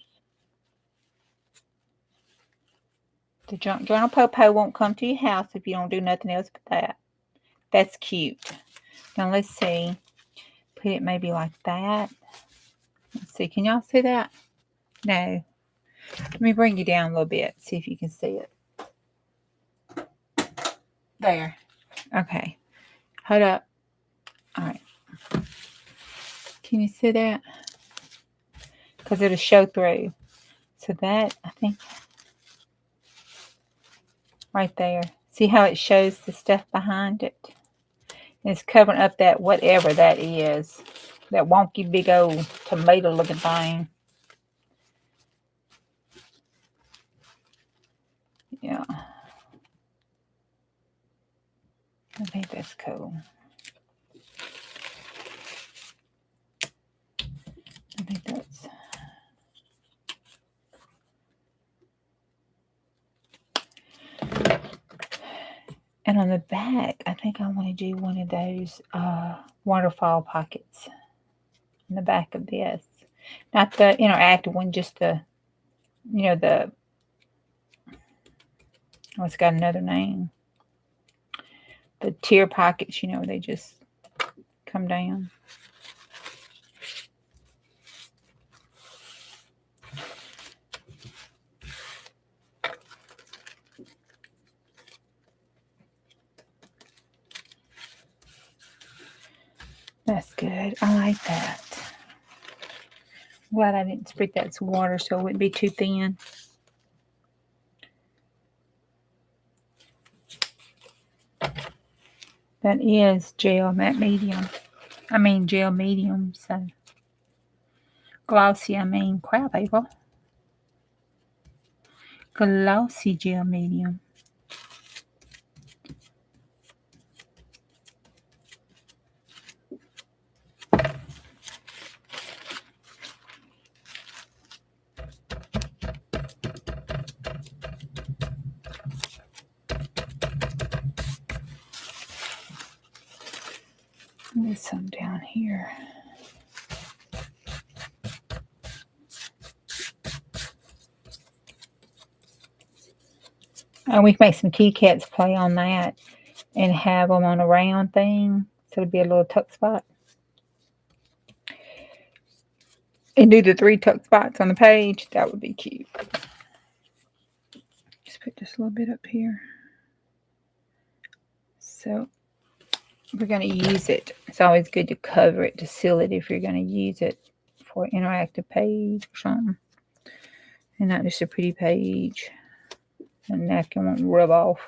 The Journal Popo won't come to your house if you don't do nothing else but that. That's cute. Now, let's see. Put it maybe like that. Let's see. Can y'all see that? No. Let me bring you down a little bit. See if you can see it. There. Okay. Hold up. All right. Can you see that? Because it'll show through. So that, I think, right there. See how it shows the stuff behind it? And it's covering up that whatever that is. That wonky big old tomato looking thing. Yeah. I think that's cool. I think that's... And on the back, I think I want to do one of those waterfall pockets in the back of this. Not the interactive one, just the, the, oh, it's got another name. The tear pockets, they just come down. That's good. I like that. Glad I didn't spread that water so it wouldn't be too thin. That is gel matte medium. I mean gel medium, so glossy, crap paper. Glossy gel medium. There's some down here. And we can make some kitty cats play on that and have them on a round thing. So it'll be a little tuck spot. And do the 3 tuck spots on the page. That would be cute. Just put this a little bit up here. So we're going to use it. It's always good to cover it, to seal it if you're going to use it for an interactive page or something. And not just a pretty page. The napkin won't rub off.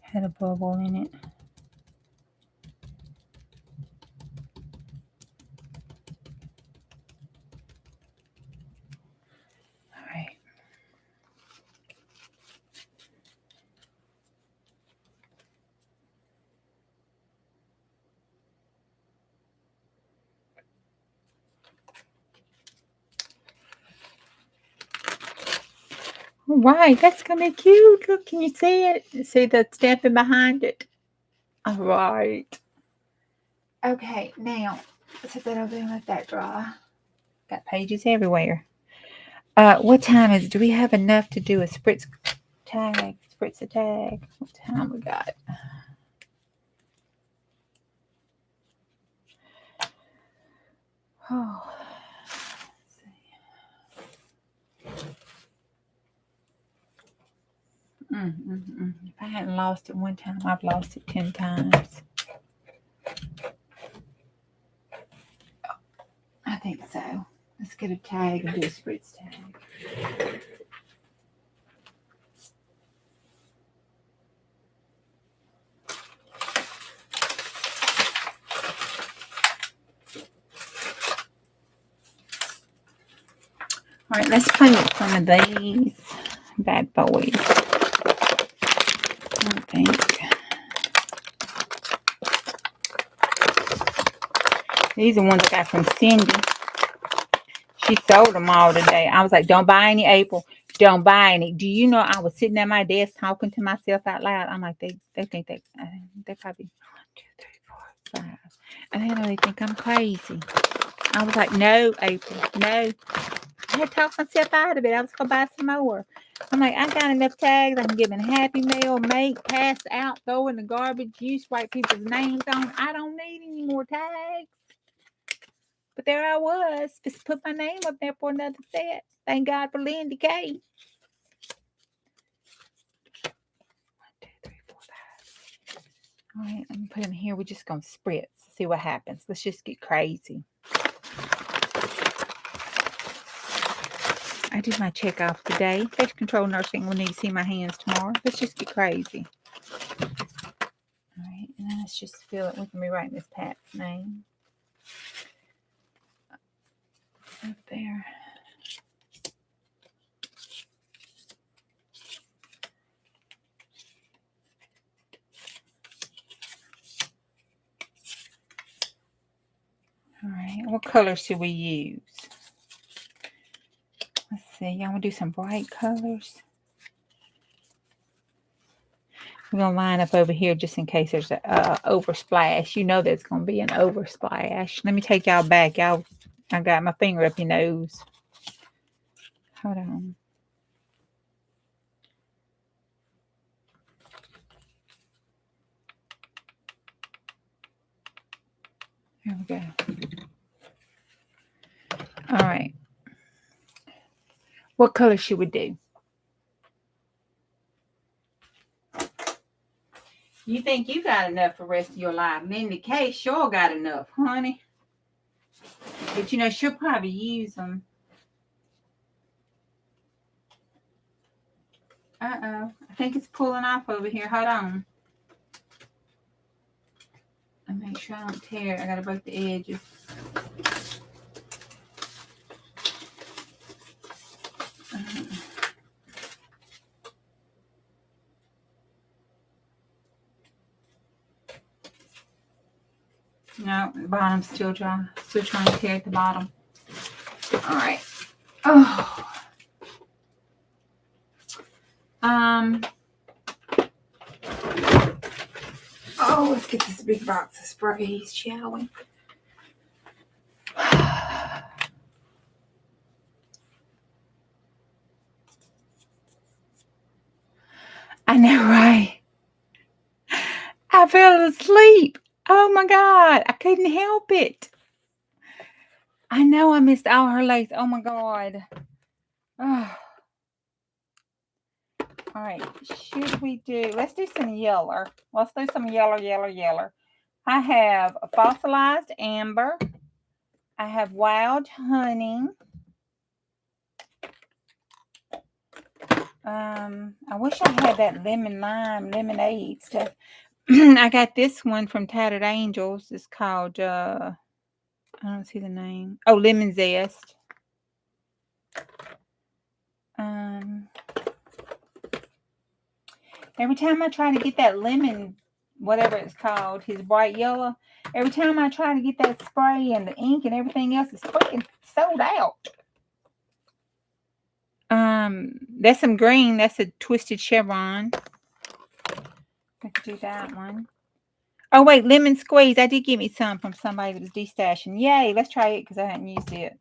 Had a bubble in it. Alright. Alright, that's gonna be cute. Look, can you see it? See the stamping behind it? Alright. Okay, now let's set that over there and let that dry. Got pages everywhere. What time is it? Do we have enough to do a spritz tag? Spritz a tag. What time we got? Oh, let's see. If I hadn't lost it one time, I've lost it 10 times. I think so. Let's get a tag and do a spritz tag. All right, let's play with some of these bad boys. I think these are ones I got from Cindy. She sold them all today. I was like, don't buy any, April. Don't buy any. Do you know I was sitting at my desk talking to myself out loud? I'm like, they think they probably 1, 2, 3, 4, 5. And they know they think I'm crazy. I was like, no, April, no. I had talked myself out of it. I was going to buy some more. I'm like, I got enough tags. I can give them a Happy Mail, make, pass out, throw in the garbage, use, write people's names on. I don't need any more tags. But there I was. Just put my name up there for another set. Thank God for Lindy K. 1, 2, 3, 4, 5. All right, let me put them here. We're just going to spritz. See what happens. Let's just get crazy. I did my check off today. Infection control nursing will need to see my hands tomorrow. Let's just get crazy. All right, and then let's just fill it. We can rewrite Miss Pat's name up there. All right, what color should we use? Let's see. Y'all want to do some bright colors? We're going to line up over here just in case there's an oversplash. You know there's going to be an oversplash. Let me take y'all back. I got my finger up your nose. Hold on. Here we go. All right. What color should we do? You think you got enough for the rest of your life. Lindy K sure got enough, honey. But you know, she'll probably use them. Uh-oh. I think it's pulling off over here. Hold on. I make sure I don't tear it. I gotta break the edges. No, the bottom's still dry. Still trying to tear at the bottom. All right. Oh. Oh, let's get this big box of sprays, shall we? I know, right? I fell asleep. Oh my God. I couldn't help it. I know I missed all her lace. Oh my God. Oh. All right. Should we do, let's do some yellow. Let's do some yellow. I have a fossilized amber. I have wild honey. I wish I had that lemon lime lemonade stuff. I got this one from Tattered Angels. It's called I don't see the name. Oh, lemon zest. Every time I try to get that lemon, whatever it's called, his bright yellow, every time I try to get that spray and the ink and everything else is freaking sold out. That's some green. That's a twisted chevron. I could do that one. Oh, wait, lemon squeeze. I did get me some from somebody that was destashing. Yay, let's try it because I hadn't used it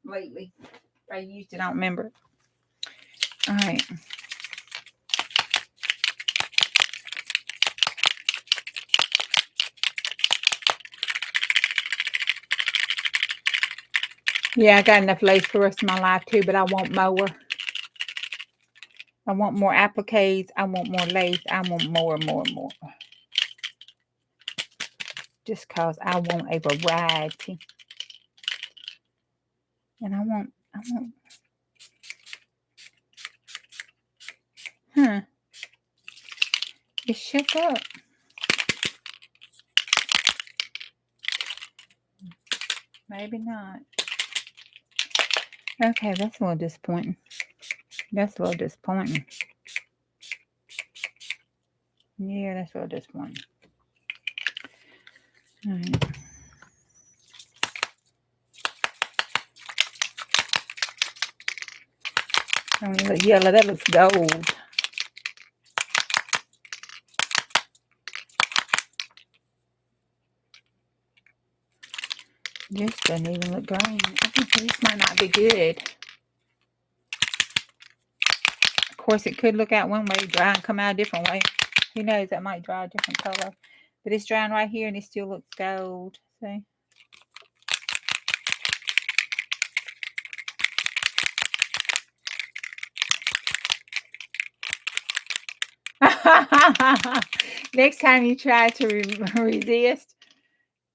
lately. I used it, I don't remember. All right. Yeah, I got enough lace for the rest of my life too, but I want more. I want more appliques. I want more lace. I want more. Just because I want a variety. And I want. It shook up. Maybe not. Okay, that's a little disappointing. Yeah, that's a little disappointing. All right. Oh, look yellow. That looks gold. This doesn't even look green. I think this might not be good. Of course, it could look out one way, dry and come out a different way. Who knows? That might dry a different color. But it's drying right here, and it still looks gold. See? Next time you try to resist,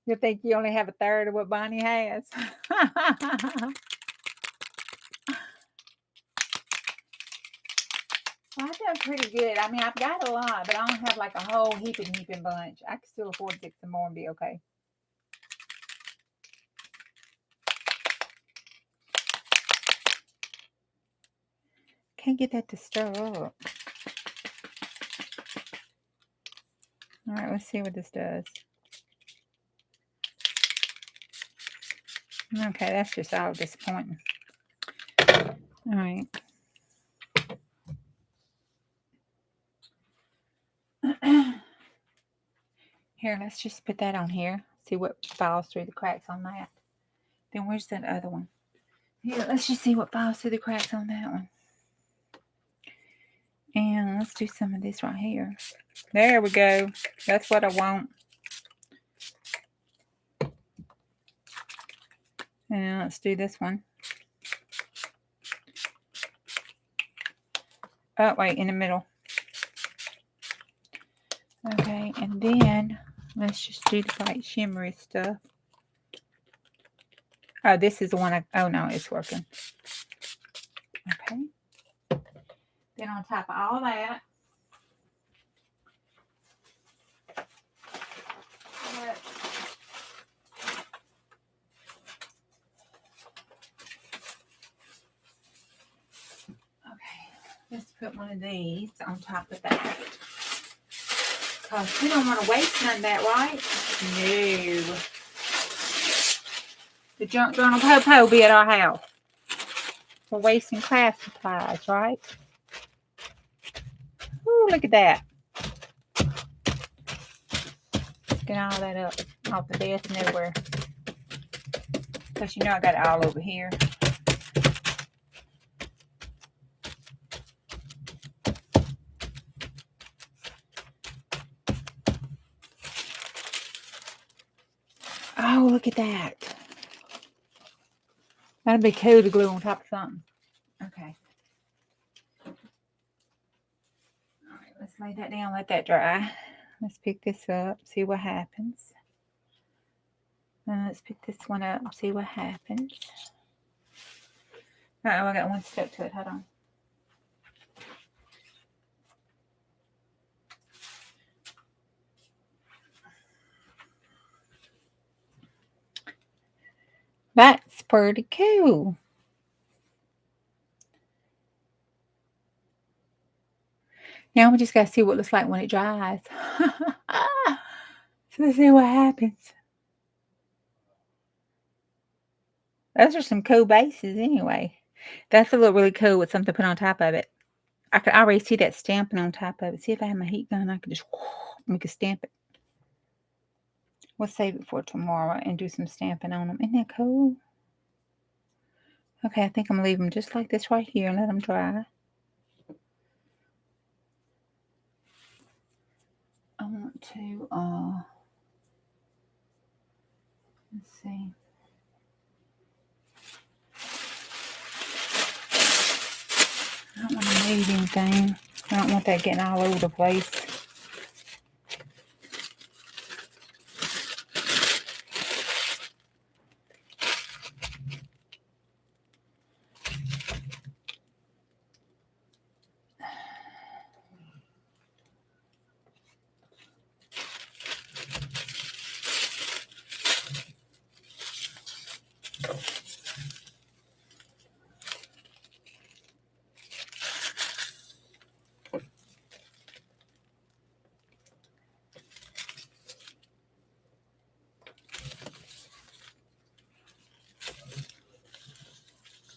you'll think you only have a third of what Bonnie has. Well, I've done pretty good. I mean, I've got a lot, but I don't have like a whole heaping bunch. I can still afford to get some more and be okay. Can't get that to stir up. All right, let's see what this does. Okay, that's just all disappointing. All right. Here, let's just put that on here. See what falls through the cracks on that. Then where's that other one? Here, let's just see what falls through the cracks on that one. And let's do some of this right here. There we go. That's what I want. And let's do this one. Oh, wait, in the middle. Okay, and then let's just do the white shimmery stuff. Oh, this is the one oh no, it's working. Okay. Then on top of all that, let's put one of these on top of that. Because we don't want to waste none of that, right? No. The junk journal po-po be at our house. We're wasting craft supplies, right? Ooh, look at that. Get all that up off the desk and everywhere. Because you know I got it all over here. Oh, look at that. That'd be cool to glue on top of something. Okay. All right, let's lay that down, let that dry. Let's pick this up, see what happens. And let's pick this one up and see what happens. Oh, I got one stuck to it. Hold on. That's pretty cool. Now we just got to see what it looks like when it dries. So let's see what happens. Those are some cool bases anyway. That's a look really cool with something put on top of it. I can already see that stamping on top of it. See if I have my heat gun, I could just make a stamp it. We'll save it for tomorrow and do some stamping on them. Isn't that cool? Okay, I think I'm going to leave them just like this right here and let them dry. I want to, let's see. I don't want to move anything. I don't want that getting all over the place.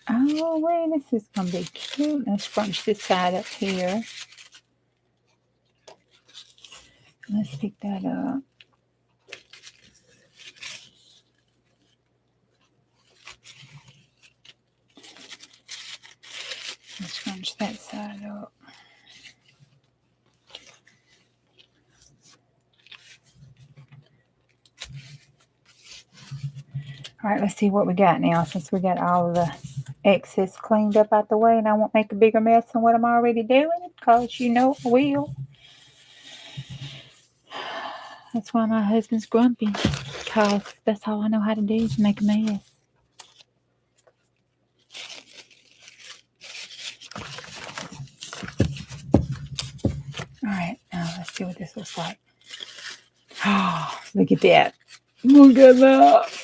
Oh, wait, this is going to be cute. Let's scrunch this side up here. Let's pick that up. Let's scrunch that side up. All right, let's see what we got now since we got all of the excess cleaned up out the way, and I won't make a bigger mess than what I'm already doing because you know I will. That's why my husband's grumpy, because that's all I know how to do is make a mess. All right, now let's see what this looks like. Oh, look at that. Look at that.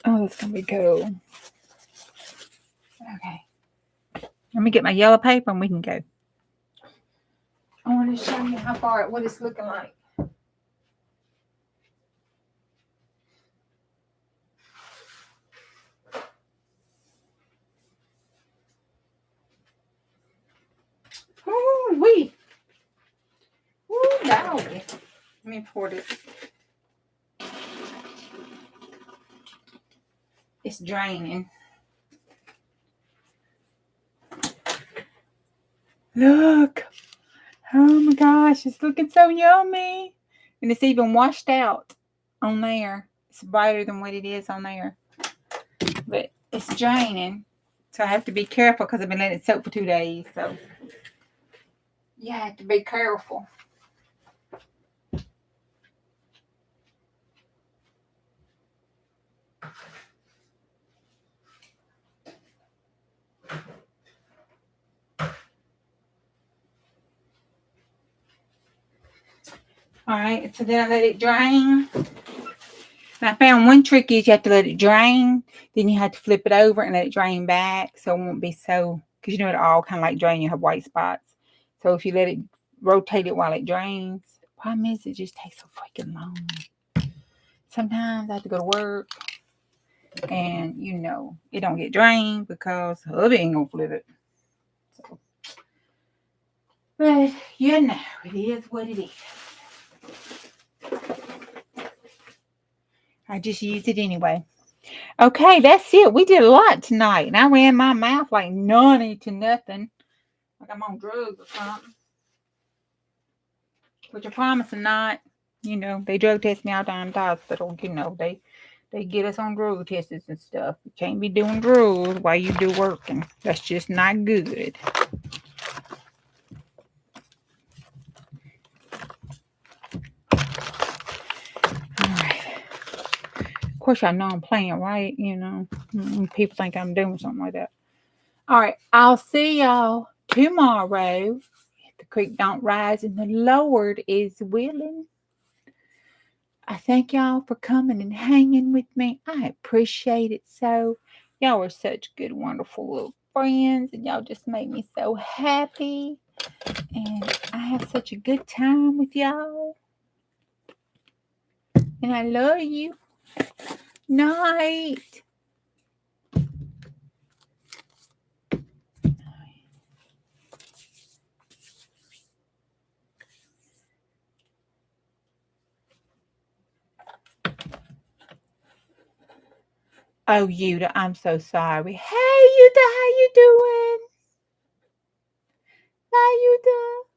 Oh, that's going to be cool. Okay. Let me get my yellow paper and we can go. I want to show you how far, what it's looking like. Ooh, wee. Ooh, no. Let me pour this. It's draining. Look. Oh my gosh, it's looking so yummy. And it's even washed out on there. It's brighter than what it is on there. But it's draining. So I have to be careful because I've been letting it soak for 2 days. So you have to be careful. All right, so then I let it drain. And I found one trick is you have to let it drain. Then you have to flip it over and let it drain back. So it won't be so, because you know it all kind of like drain, you have white spots. So if you let it rotate it while it drains, the problem is it just takes so freaking long. Sometimes I have to go to work and, you know, it don't get drained because hubby ain't gonna flip it. So, but, you know, it is what it is. I just use it anyway. Okay, that's it. We did a lot tonight. And I ran my mouth like none to nothing. Like I'm on drugs or something. Which I promise I'm not. You know, they drug test me all the time at the hospital. You know, they get us on drug tests and stuff. You can't be doing drugs while you do working. That's just not good. Alright. Of course, I know I'm playing, right? You know, people think I'm doing something like that. Alright, I'll see y'all tomorrow. If the creek don't rise and the Lord is willing. I thank y'all for coming and hanging with me. I appreciate it so. Y'all are such good, wonderful little friends, and y'all just make me so happy. And I have such a good time with y'all. And I love you. Night. Oh, Yuda, I'm so sorry. Hey, Yuda, how you doing? Bye, Yuda.